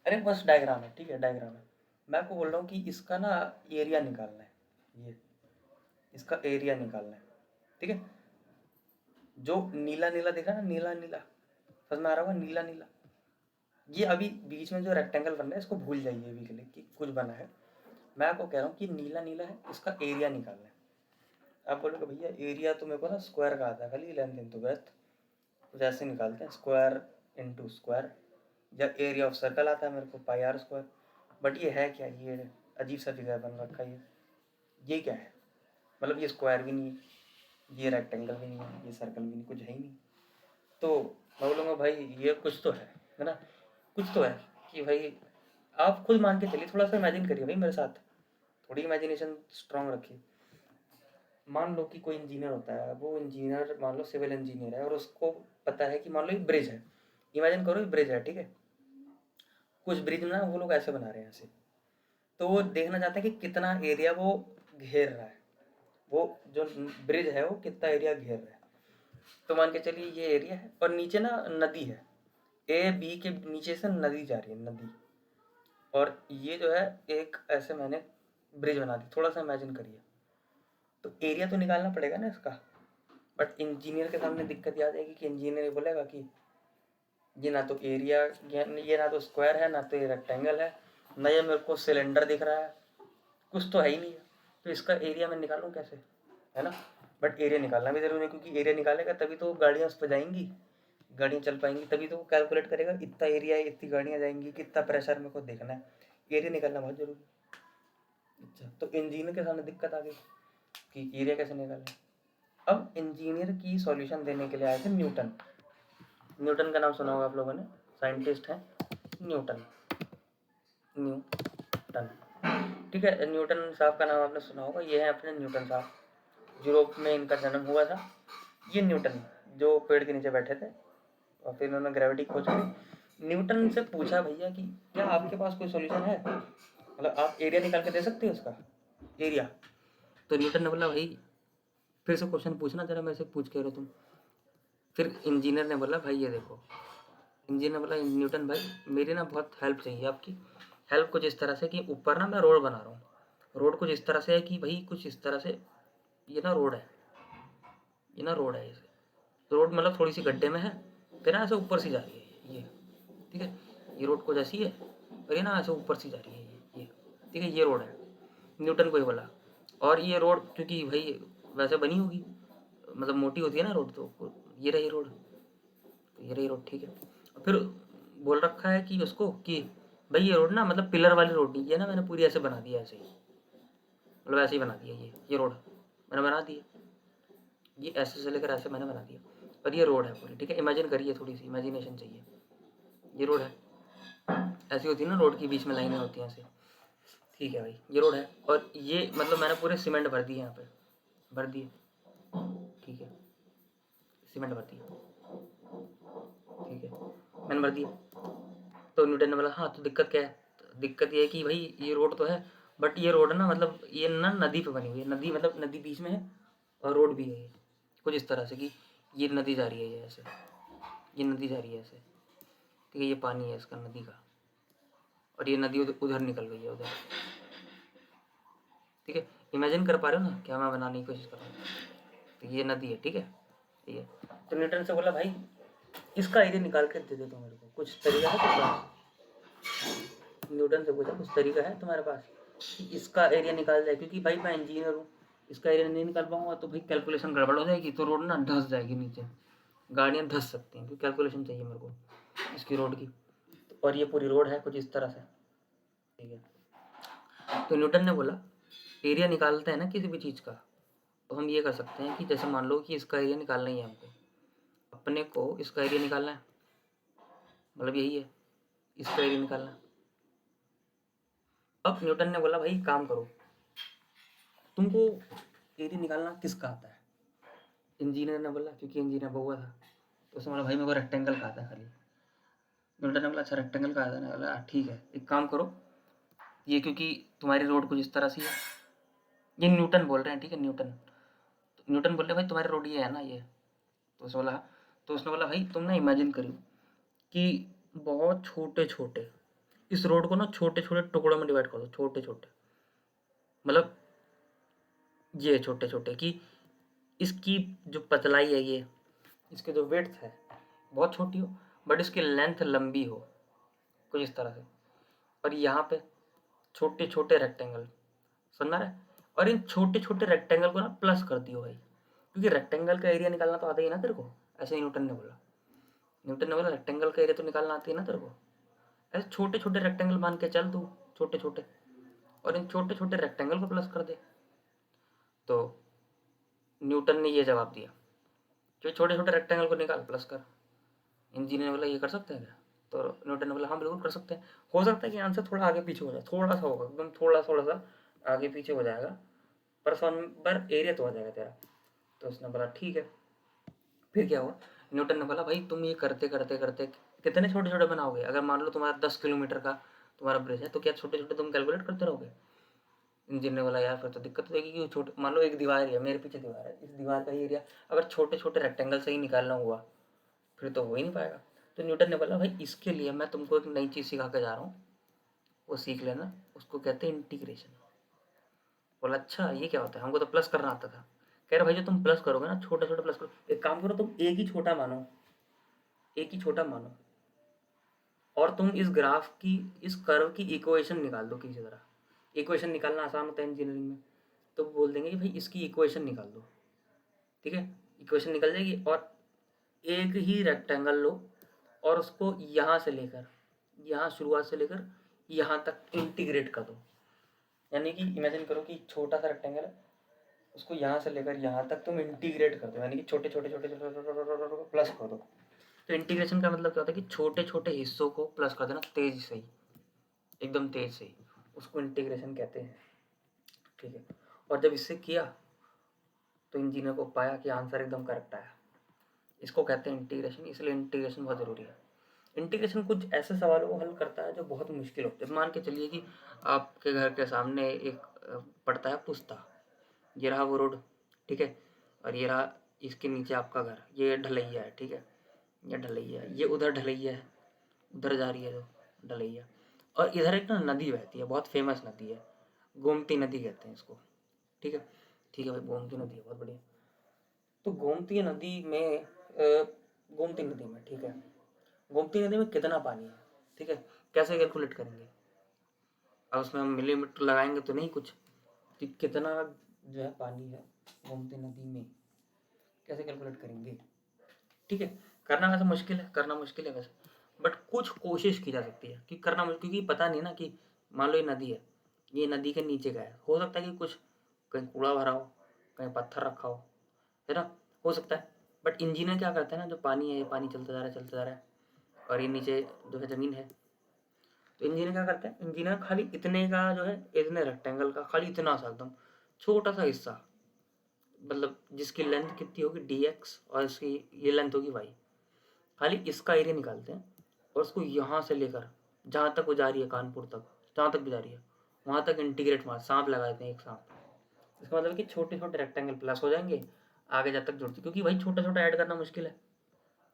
अरे बस डायग्राम है, ठीक है, डायग्राम है। मैं आपको बोल रहा हूँ कि इसका ना एरिया निकालना है, ये इसका एरिया निकालना है, ठीक है। जो नीला नीला दिखा ना, नीला नीला, समझ में आ रहा होगा, नीला नीला, ये अभी बीच में जो रेक्टेंगल बन रहा है इसको भूल जाइए अभी के लिए कि कुछ बना है। मैं आपको कह रहा हूँ कि नीला नीला है, इसका एरिया निकालना है। आप बोलोगे भैया एरिया तो मेरे को ना स्क्वायर का आता है, खाली लेंथ इंटू ब्रेथ, कुछ ऐसे निकालते हैं, स्क्वायर इंटू स्क्वायर, या एरिया ऑफ सर्कल आता है मेरे को पाई आर स्क्वायर। बट ये है क्या, ये अजीब सा फिगर बन रखा है, ये क्या है, मतलब ये स्क्वायर भी नहीं है, ये रेक्टेंगल भी नहीं है, ये सर्कल भी नहीं, कुछ है ही नहीं। तो मैं बोलूँगा भाई ये कुछ तो है ना, कुछ तो है कि भाई आप खुद मान के चलिए, थोड़ा सा इमेजिन करिए भाई मेरे साथ, थोड़ी इमेजिनेशन स्ट्रांग रखिए। मान लो कि कोई इंजीनियर होता है, वो इंजीनियर मान लो सिविल इंजीनियर है, और उसको पता है कि मान लो एक ब्रिज है, इमेजिन करो एक ब्रिज है, ठीक है। कुछ ब्रिज ना वो लोग ऐसे बना रहे हैं ऐसे, तो वो देखना चाहते हैं कि कितना एरिया वो घेर रहा है, वो जो ब्रिज है वो कितना एरिया घेर रहा है। तो मान के चलिए ये एरिया है और नीचे ना नदी है, ए बी के नीचे से नदी जा रही है, नदी, और ये जो है एक ऐसे मैंने ब्रिज बना दी, थोड़ा सा इमेजिन करिए। तो एरिया तो निकालना पड़ेगा ना इसका, बट इंजीनियर के सामने दिक्कत ये आ जाएगी कि इंजीनियर ये बोलेगा कि ये ना तो एरिया, ये ना तो स्क्वायर है, ना तो ये रेक्टेंगल है, ना ये मेरे को सिलेंडर दिख रहा है, कुछ तो है ही नहीं है, तो इसका एरिया मैं निकालूं कैसे, है ना। बट एरिया निकालना भी जरूरी है, क्योंकि एरिया निकालेगा तभी तो गाड़ियाँ उस पर जाएंगी, गाड़ियाँ चल पाएंगी, तभी तो वो कैलकुलेट करेगा इतना एरिया है, इतनी गाड़ियाँ जाएंगी, कितना प्रेशर मेरे को देखना है, एरिया निकालना बहुत जरूरी है। अच्छा, तो इंजीनियर के सामने दिक्कत आ गई कि एरिया कैसे निकालें। अब इंजीनियर की सॉल्यूशन देने के लिए आए थे न्यूटन। न्यूटन का नाम सुना होगा आप लोगों ने, साइंटिस्ट हैं न्यूटन, न्यूटन, ठीक है। न्यूटन साहब का नाम आपने सुना होगा, ये है अपने न्यूटन साहब, यूरोप में इनका जन्म हुआ था। ये न्यूटन जो पेड़ के नीचे बैठे थे और फिर इन्होंने ग्रेविटी खोजी। न्यूटन से पूछा भैया कि क्या आपके पास कोई सॉल्यूशन है, मतलब आप एरिया निकाल के दे सकते हो उसका, एरिया। तो न्यूटन ने बोला भाई फिर से क्वेश्चन पूछना जरा, मेरे से पूछ के रहे तुम। फिर इंजीनियर ने बोला भाई ये देखो, इंजीनियर ने बोला न्यूटन भाई मेरी ना बहुत हेल्प चाहिए आपकी। हेल्प कुछ इस तरह से कि ऊपर ना मैं रोड बना रहा हूँ, रोड कुछ इस तरह से है कि भाई कुछ इस तरह से, ये ना रोड है, ये ना रोड है, इसे रोड मतलब थोड़ी सी गड्ढे में है, फिर ना ऐसे ऊपर से जा रही है ये, ठीक है, ये रोड कुछ ऐसी है और ये ना ऐसे ऊपर से जा रही है ये, ठीक है, ये रोड है। न्यूटन को ही बोला, और ये रोड क्योंकि भाई वैसे बनी होगी, मतलब मोटी होती है ना रोड, तो ये रही रोड, तो ये रही रोड, ठीक है। और फिर बोल रखा है कि उसको कि भाई ये रोड ना मतलब पिलर वाली रोड नहीं है ना, मैंने पूरी ऐसे बना दिया, ऐसे ही मतलब ऐसे ही बना दिया, ये रोड मैंने बना दी, ये ऐसे से लेकर ऐसे मैंने बना दिया, और ये रोड है पूरी, ठीक है। इमेजिन करिए, थोड़ी सी इमेजिनेशन चाहिए, ये रोड है, ऐसी होती है ना रोड की बीच में लाइनें होती हैं ऐसे, ठीक है भाई, ये रोड है और ये मतलब मैंने पूरे सीमेंट भर दिए यहाँ पे, भर दिए, ठीक है, सीमेंट भर दिए, ठीक है, मैंने भर दिया। तो न्यूटन ने बोला हाँ तो दिक्कत क्या है, तो दिक्कत ये है कि भाई ये रोड तो है, बट ये रोड ना मतलब ये ना नदी पे बनी हुई है, नदी मतलब नदी बीच में है और रोड भी है, कुछ इस तरह से कि ये नदी जा रही है, ये ऐसे, ये नदी जा रही है ऐसे, ठीक है, ये पानी है इसका नदी का, और ये नदी उधर निकल गई है उधर, ठीक है। इमेजिन कर पा रहे हो ना क्या मैं बनाने की कोशिश कर रहा हूँ, तो ये नदी है, ठीक है, ये। तो न्यूटन से बोला भाई इसका एरिया निकाल कर दे दे तो मेरे को, कुछ तरीका है तुम्हारे पास। न्यूटन से पूछा कुछ तरीका है तुम्हारे पास कि इसका एरिया निकाल जाए, क्योंकि भाई मैं इंजीनियर हूँ, इसका एरिया नहीं निकाल पाऊंगा तो भाई कैलकुलेशन गड़बड़ हो जाएगी, तो रोड ना धंस जाएगी नीचे, गाड़ियाँ धंस सकती हैं, क्योंकि कैलकुलेशन चाहिए मेरे को इसकी रोड की, और ये पूरी रोड है कुछ इस तरह से, ठीक है। तो न्यूटन ने बोला एरिया निकालते हैं ना किसी भी चीज़ का, तो हम ये कर सकते हैं कि जैसे मान लो कि इसका एरिया निकालना ही है हमको, अपने को इसका एरिया निकालना है, मतलब यही है, इसका एरिया निकालना है। अब न्यूटन ने बोला भाई काम करो, तुमको एरिया निकालना किसका आता है। इंजीनियर ने बोला, क्योंकि इंजीनियर बहुआ था, तो उसने बोला भाई मेरे को रेक्टेंगल का आता है खाली। न्यूटन ने बोला अच्छा रेक्टेंगल का आता है ना, बोला ठीक है एक काम करो, ये क्योंकि तुम्हारी रोड कुछ इस तरह से है, ये न्यूटन बोल रहे हैं, ठीक है, न्यूटन। तो न्यूटन बोल रहे भाई तुम्हारी रोड ये है ना ये, तो उसने बोला, तो उसने बोला भाई तुम ना इमेजिन करियो कि बहुत छोटे छोटे इस रोड को ना छोटे छोटे टुकड़ों में डिवाइड कर दो, छोटे छोटे, मतलब ये छोटे छोटे कि इसकी जो पतलाई है, ये इसकी जो विड्थ है बहुत छोटी हो, बट इसकी लेंथ लंबी हो कुछ इस तरह से, और यहाँ पे छोटे छोटे रेक्टेंगल, सुनना रहा है, और इन छोटे छोटे रेक्टेंगल को ना प्लस कर दियो भाई, क्योंकि रेक्टेंगल का एरिया निकालना तो आता ही है ना तेरे को, ऐसे ही न्यूटन ने बोला। न्यूटन ने बोला रेक्टेंगल का एरिया तो निकालना आती है ना तेरे को, ऐसे छोटे छोटे रेक्टेंगल मान के चल तू, छोटे छोटे, और इन छोटे छोटे रेक्टेंगल को प्लस कर दे। तो न्यूटन ने ये जवाब दिया कि छोटे छोटे रेक्टेंगल को निकाल प्लस कर। इंजीनियर ने बोला ये कर सकते हैं क्या, तो न्यूटन ने बोला हाँ बिल्कुल कर सकते हैं, हो सकता है कि आंसर थोड़ा आगे पीछे हो जाए, थोड़ा सा होगा एकदम, थोड़ा थोड़ा सा आगे पीछे हो जाएगा, पर एरिया तो आ जाएगा तेरा। तो उसने बोला ठीक है। फिर क्या हुआ, न्यूटन ने बोला भाई तुम ये करते करते करते कितने छोटे छोटे बनाओगे, अगर मान लो तुम्हारा 10 किलोमीटर का तुम्हारा ब्रिज है, तो क्या छोटे छोटे तुम कैलकुलेट करते रहोगे, इंजीनियर बोला यार फिर तो दिक्कत हो जाएगी कि छोटे, मान लो एक दीवार है, मेरे पीछे दीवार है, इस दीवार का ही एरिया अगर छोटे छोटे रेक्टेंगल से ही निकालना हुआ फिर तो हो ही नहीं पाएगा। तो न्यूटन ने बोला भाई इसके लिए मैं तुमको एक नई चीज़ सिखा के जा रहा हूँ, वो सीख लेना, उसको कहते हैं इंटीग्रेशन। बोला अच्छा ये क्या होता है, हमको तो प्लस करना आता था। कह रहे भाई जो तुम प्लस करोगे ना, छोटा छोटा प्लस करो, एक काम करो तुम एक ही छोटा मानो, एक ही छोटा मानो, और तुम इस ग्राफ की, इस कर्व की इक्वेशन निकाल दो किसी तरह। इक्वेशन निकालना आसान होता है इंजीनियरिंग में, तो बोल देंगे कि भाई इसकी इक्वेशन निकाल दो, ठीक है। इक्वेशन निकल जाएगी और एक ही रेक्टेंगल लो और उसको यहाँ से लेकर, यहाँ शुरुआत से लेकर यहाँ तक इंटीग्रेट कर दो। यानी कि इमेजिन करो कि छोटा सा रेक्टेंगल है, उसको यहाँ से लेकर यहाँ तक तुम इंटीग्रेट कर दो, यानी कि छोटे छोटे छोटे छोटे प्लस कर दो। तो इंटीग्रेशन का मतलब क्या होता है कि छोटे छोटे हिस्सों को प्लस कर देना तेज से ही, एकदम तेज से ही, उसको इंटीग्रेशन कहते हैं, ठीक है। और जब इससे किया तो इंजीनियर को पाया कि आंसर एकदम करेक्ट आया। इसको कहते हैं इंटीग्रेशन, इसलिए इंटीग्रेशन बहुत ज़रूरी है। इंटीग्रेशन कुछ ऐसे सवालों को हल करता है जो बहुत मुश्किल होते हैं। मान के चलिए कि आपके घर के सामने एक पड़ता है पुस्ता, ये रहा वो रोड, ठीक है, और ये रहा इसके नीचे आपका घर, ये ढलैया है, ठीक है, ये ढलैया है, ये उधर ढलैया है, उधर जा रही है जो ढलैया, और इधर एक ना नदी बहती है, बहुत फेमस नदी है, गोमती नदी कहते हैं इसको, ठीक है। ठीक है भाई, गोमती नदी है, बहुत बढ़िया। तो गोमती नदी में गोमती नदी में, ठीक है, गोमती नदी में कितना पानी है, ठीक है, कैसे कैलकुलेट करेंगे। अब उसमें हम मिलीमीटर लगाएंगे तो नहीं कुछ, कि कितना जो है पानी है गोमती नदी में, कैसे कैलकुलेट करेंगे, ठीक है। करना वैसे मुश्किल है, करना मुश्किल है वैसे, बट कुछ कोशिश की जा सकती है कि करना मुश्किल, क्योंकि पता नहीं ना कि मान लो ये नदी है, ये नदी के नीचे का है, हो सकता है कि कुछ कहीं कूड़ा भरा हो, कहीं पत्थर रखा हो, है ना, हो सकता है। बट इंजीनियर क्या करता है ना, जो पानी है ये पानी चलता जा रहा है, चलता जा रहा है, और ये नीचे जो है ज़मीन है, तो इंजीनियर क्या करता है, इंजीनियर खाली इतने का जो है, इतने रेक्टेंगल का खाली इतना सा एकदम छोटा सा हिस्सा, मतलब जिसकी लेंथ कितनी होगी dx और इसकी ये लेंथ होगी y, खाली इसका एरिया निकालते हैं और उसको यहाँ से लेकर जहाँ तक वो जा रही है, कानपुर तक, जहाँ तक भी जा रही है वहाँ तक इंटीग्रेट मार सांप लगा देते हैं, एक सांप। इसका मतलब कि छोटे छोटे रेक्टेंगल प्लस हो जाएंगे आगे जब तक जुड़ती, क्योंकि भाई छोटा छोटा ऐड करना मुश्किल है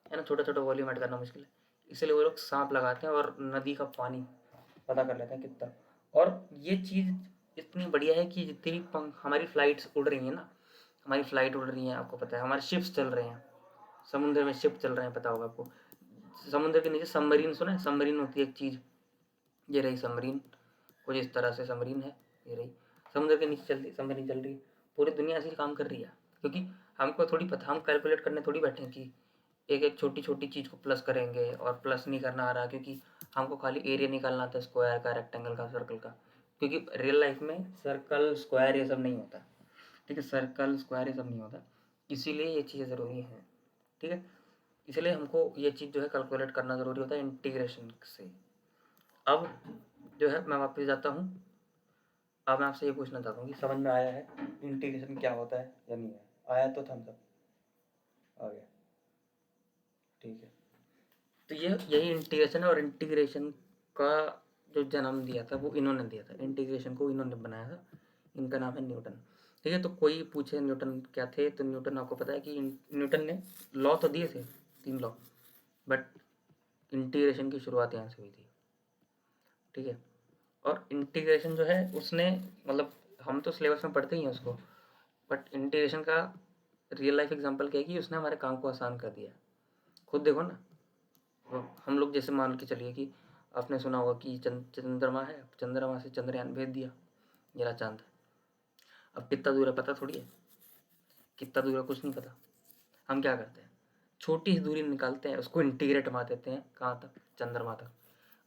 ना, छोटा छोटा वॉल्यूम ऐड करना मुश्किल है, इसलिए वो लोग सांप लगाते हैं और नदी का पानी पता कर लेते हैं कितना। और ये चीज़ इतनी बढ़िया है कि जितनी भी हमारी फ्लाइट्स उड़ रही हैं ना, हमारी फ्लाइट उड़ रही हैं, आपको पता है हमारे शिप्स चल रहे हैं, समुद्र में शिप चल रहे हैं, पता होगा आपको। समुद्र के नीचे सबमरीन सुना है, सबमरीन होती है एक चीज़, ये रही सबमरीन, कुछ इस तरह से सबमरीन है, ये रही समुद्र के नीचे चल रही सबमरीन, चल रही है। पूरी दुनिया ऐसे ही काम कर रही है, क्योंकि हमको थोड़ी पता, हम कैलकुलेट करने थोड़ी बैठे हैं कि एक एक छोटी छोटी चीज़ को प्लस करेंगे, और प्लस नहीं करना आ रहा, क्योंकि हमको खाली एरिया निकालना था स्क्वायर का, रेक्टेंगल का, सर्कल का, क्योंकि रियल लाइफ में सर्कल स्क्वायर ये सब नहीं होता, ठीक है, सर्कल स्क्वायर ये सब नहीं होता, इसीलिए ये चीज़ें ज़रूरी हैं, ठीक है। इसलिए हमको ये चीज़ जो है कैलकुलेट करना ज़रूरी होता है इंटीग्रेशन से। अब जो है मैं वापस जाता हूँ, अब मैं आपसे ये पूछना चाहता हूँ कि समझ में आया है इंटीग्रेशन क्या होता है या नहीं आया, आया तो थम्स अप, आ गया, ठीक है। तो ये यही इंटीग्रेशन है, और इंटीग्रेशन का जो जन्म दिया था वो इन्होंने दिया था, इंटीग्रेशन को इन्होंने बनाया था, इनका नाम है न्यूटन, ठीक है। तो कोई पूछे न्यूटन क्या थे, तो न्यूटन आपको पता है कि न्यूटन ने लॉ तो दिए थे 3 लॉ, बट इंटीग्रेशन की शुरुआत यहाँ से हुई थी, ठीक है। और इंटीग्रेशन जो है उसने, मतलब हम तो सिलेबस में पढ़ते ही हैं उसको, बट इंटीग्रेशन का रियल लाइफ एग्जांपल क्या है कि उसने हमारे काम को आसान कर दिया। खुद देखो ना, हम लोग जैसे मान के चलिए कि आपने सुना होगा कि चंद्रमा है, चंद्रमा से चंद्रयान भेज दिया, ये रहा चांद। अब कितना दूर है पता थोड़ी है, कितना दूर है कुछ नहीं पता। हम क्या करते हैं, छोटी सी दूरी निकालते हैं, उसको इंटीग्रेट मार देते हैं कहाँ तक, चंद्रमा तक।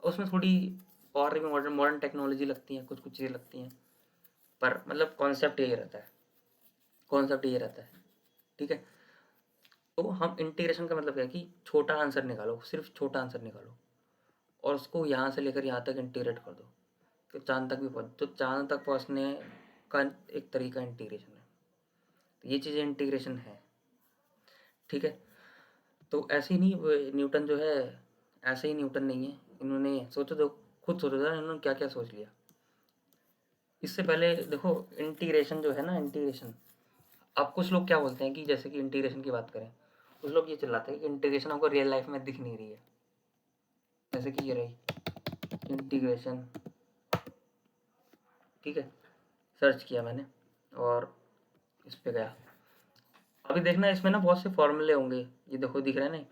उसमें थोड़ी और भी मॉडर्न मॉडर्न टेक्नोलॉजी लगती है, कुछ कुछ चीज़ें लगती हैं, पर मतलब कॉन्सेप्ट यही रहता है, कॉन्सेप्ट ये रहता है, ठीक है। तो हम इंटीग्रेशन का मतलब क्या है कि छोटा आंसर निकालो, सिर्फ छोटा आंसर निकालो, और उसको यहाँ से लेकर यहाँ तक इंटीग्रेट कर दो, तो चांद तक भी पहुँच, तो चांद तक पहुँचने का एक तरीका इंटीग्रेशन है। तो ये चीज़ें इंटीग्रेशन है, ठीक है। तो ऐसे ही नहीं, वो न्यूटन जो है ऐसे ही न्यूटन नहीं है, इन्होंने सोचो तो, खुद सोचो था इन्होंने क्या क्या सोच लिया। इससे पहले देखो इंटीग्रेशन जो है ना, इंटीग्रेशन, अब कुछ लोग क्या बोलते हैं कि जैसे कि इंटीग्रेशन की बात करें, कुछ लोग ये चिल्लाते हैं कि इंटीग्रेशन हमको रियल लाइफ में दिख नहीं रही है। जैसे कि ये रही इंटीग्रेशन, ठीक है, सर्च किया मैंने और इस पे गया। अभी देखना इसमें ना बहुत से फॉर्मूले होंगे, ये देखो दिख रहा है ना,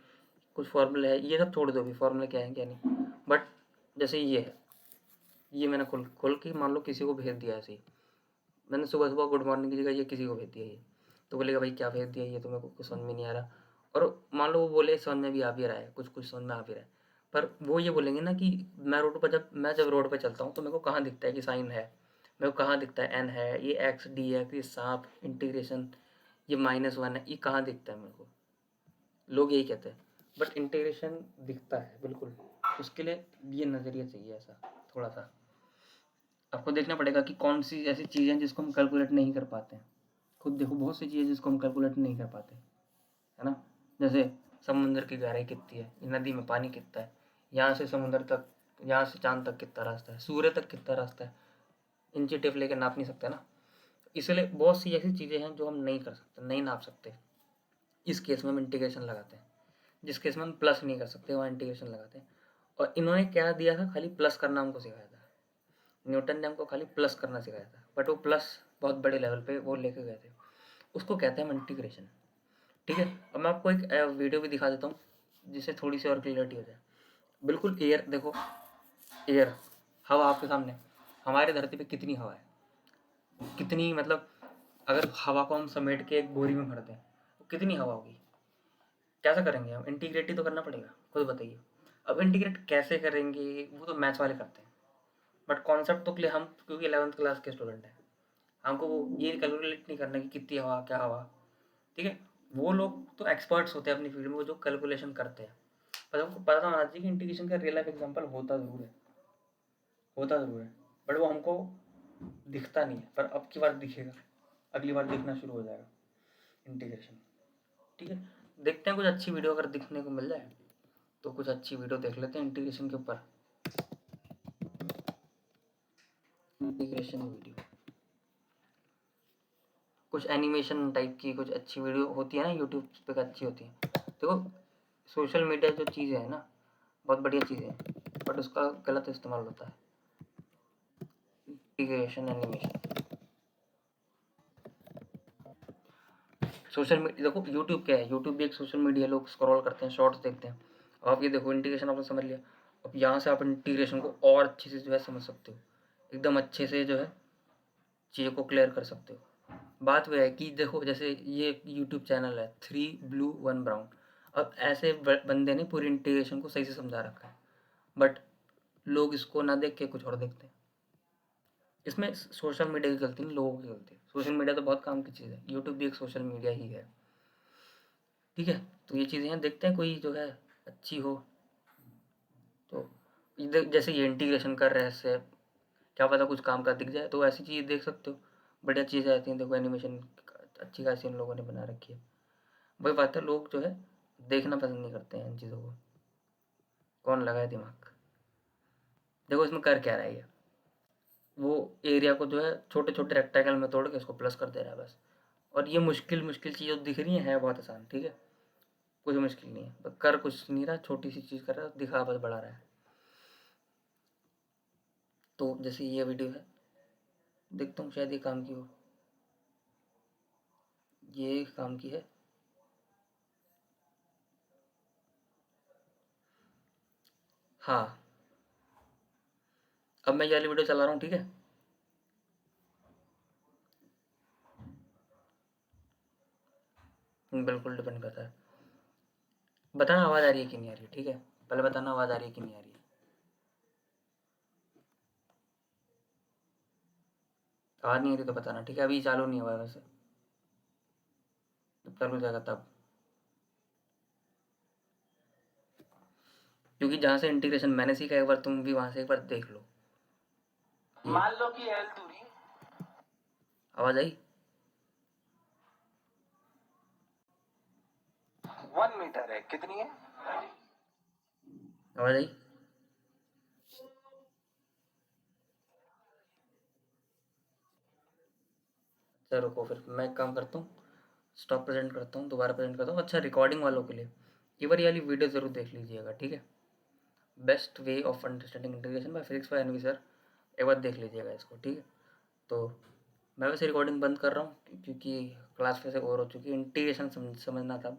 कुछ फॉर्मूले है, ये सब छोड़ दो, भी फॉर्मूले क्या है क्या नहीं, बट जैसे ये है, ये मैंने खोल खोल के मान लो किसी को भेज दिया ऐसे ही, मैंने सुबह सुबह गुड मॉर्निंग की जगह ये किसी को भेज दिया, ये तो बोलेगा भाई क्या भेज दिया, ये तो मेरे को कुछ समझ में नहीं आ रहा। और मान लो वो बोले समझ में भी आ भी रहा है, कुछ कुछ समझ में आ भी रहा है, पर वो ये बोलेंगे ना कि मैं जब रोड पर चलता हूँ तो मेरे को कहाँ दिखता है कि साइन है, मेरे को कहाँ दिखता है एन है, ये एक्स डी है, ये सांप इंटीग्रेशन, ये -1 है, ये कहाँ दिखता है मेरे को, लोग यही कहते हैं। बट इंटीग्रेशन दिखता है बिल्कुल, उसके लिए ये नज़रिया चाहिए ऐसा थोड़ा सा, आपको देखना पड़ेगा कि कौन सी ऐसी चीज़ें हैं जिसको हम कैलकुलेट नहीं कर पाते हैं। खुद देखो बहुत सी चीज़ें जिसको हम कैलकुलेट नहीं कर पाते, है ना। जैसे समुद्र की गहराई कितनी है, नदी में पानी कितना है, यहाँ से समुद्र तक, यहाँ से चांद तक कितना रास्ता है, सूर्य तक कितना रास्ता है, इंची टेप लेकर नाप नहीं सकते ना। इसलिए बहुत सी ऐसी चीज़ें हैं जो हम नहीं कर सकते, नहीं नाप सकते, इस केस में हम इंटीग्रेशन लगाते हैं। जिस केस में हम प्लस नहीं कर सकते वहाँ इंटीग्रेशन लगाते हैं। और इन्होंने क्या दिया था, खाली प्लस करना हमको सिखाया था, न्यूटन ने हमको खाली प्लस करना सिखाया था, बट वो प्लस बहुत बड़े लेवल पे वो लेके गए थे, उसको कहते हैं हम इंटीग्रेशन। ठीक है, अब मैं आपको एक वीडियो भी दिखा देता हूँ जिससे थोड़ी सी और क्लियरिटी हो जाए। बिल्कुल एयर देखो, एयर, हवा आपके सामने, हमारे धरती पे कितनी हवा है, कितनी, मतलब अगर हवा को हम समेट के एक बोरी में भर दें तो कितनी हवा होगी, कैसे करेंगे हम, इंटीग्रेट ही तो करना पड़ेगा, खुद बताइए। अब इंटीग्रेट कैसे करेंगे, वो तो मैथ्स वाले करते हैं, बट कॉन्सेप्ट तो क्लियर, हम क्योंकि 11th क्लास के स्टूडेंट हैं, हमको वो ये कैलकुलेट नहीं करना कि कितनी हवा क्या हवा, ठीक है। वो लोग तो एक्सपर्ट्स होते हैं अपनी फील्ड में, वो जो कैलकुलेशन करते हैं, पर हमको पता होना चाहिए कि इंटीग्रेशन का रियल लाइफ एग्जांपल होता ज़रूर है, होता ज़रूर है, बट वो हमको दिखता नहीं है, पर अब की बार दिखेगा, अगली बार दिखना शुरू हो जाएगा इंटीग्रेशन। ठीक है, देखते हैं कुछ अच्छी वीडियो अगर दिखने को मिल जाए तो कुछ अच्छी वीडियो देख लेते हैं इंटीग्रेशन के ऊपर, इंटीग्रेशन वीडियो, कुछ एनिमेशन टाइप की कुछ अच्छी वीडियो होती है ना यूट्यूब पे, अच्छी होती है। देखो सोशल मीडिया जो चीज़ें है ना, बहुत बढ़िया चीज़ें हैं, बट उसका गलत इस्तेमाल होता है। इंटीग्रेशन एनिमेशन, सोशल मीडिया देखो, यूट्यूब क्या है, यूट्यूब भी एक सोशल मीडिया, लोग स्क्रॉल करते हैं, शॉर्ट्स देखते हैं। अब आप ये देखो इंटीग्रेशन आपने समझ लिया, अब यहाँ से आप इंटीग्रेशन को और अच्छे से जो है समझ सकते हो, एकदम अच्छे से जो है चीज़ों को क्लियर कर सकते हो। बात वह है कि देखो जैसे ये यूट्यूब चैनल है 3 ब्लू 1 ब्राउन, अब ऐसे बंदे ने पूरी इंटीग्रेशन को सही से समझा रखा है, बट लोग इसको ना देख के कुछ और देखते हैं। इसमें सोशल मीडिया की गलती नहीं, लोगों की गलती है। सोशल मीडिया तो बहुत काम की चीज़ है, यूट्यूब भी एक सोशल मीडिया ही है, ठीक है। तो ये चीज़ें हैं, देखते हैं कोई जो है अच्छी हो तो, इधर जैसे ये इंटीग्रेशन कर रहे हैं इससे, क्या पता कुछ काम का दिख जाए, तो ऐसी चीज़ देख सकते हो, बढ़िया चीज़ें आती हैं। देखो एनिमेशन अच्छी खासी इन लोगों ने बना रखी है। वही बात है, लोग जो है देखना पसंद नहीं करते हैं इन चीज़ों को, कौन लगाए दिमाग। देखो इसमें कर क्या रहा है ये, वो एरिया को जो है छोटे छोटे रेक्टेंगल में तोड़ के उसको प्लस कर दे रहा है बस। और ये मुश्किल मुश्किल चीज़ दिख रही है बहुत आसान, ठीक है, कुछ मुश्किल नहीं है, कर कुछ नहीं रहा, छोटी सी चीज़ कर रहा है, दिखा बस बढ़ा रहा है। तो जैसे ये वीडियो है, देखता हूँ शायद ये काम की हो, ये काम की है। हाँ, अब मैं ये वाली वीडियो चला रहा हूँ, ठीक है, बिल्कुल डिपेंड करता है। बताना आवाज़ आ रही है कि नहीं आ रही है, ठीक है, पहले बताना आवाज़ आ रही है कि नहीं आ रही है। आवाज़ नहीं आ रही तो बताना, ठीक है। अभी चालू नहीं हुआ है वैसे, जब चालू हो जाएगा तब, क्योंकि जहाँ से इंटीग्रेशन मैंने सीखा, एक बार तुम भी वहाँ से एक बार देख लो। मान लो कि एल दूरी, आवाज़ आई, 1 मीटर है, कितनी है? आवाज़ आई। चलो रुको, फिर मैं एक काम करता हूँ, स्टॉप प्रेजेंट करता हूँ, दोबारा प्रेजेंट करता हूँ। अच्छा, रिकॉर्डिंग वालों के लिए ये वाली वीडियो ज़रूर देख लीजिएगा, ठीक है। Best way of understanding integration by physics by NV sir, एक बार देख लीजिएगा इसको, ठीक है। तो मैं वैसे रिकॉर्डिंग बंद कर रहा हूँ क्योंकि क्लास वैसे ओवर हो चुकी है। इंटीग्रेशन समझना था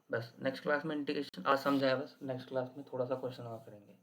बस। नेक्स्ट क्लास में इंटीग्रेशन आज समझाया, बस नेक्स्ट क्लास में थोड़ा सा क्वेश्चन और करेंगे।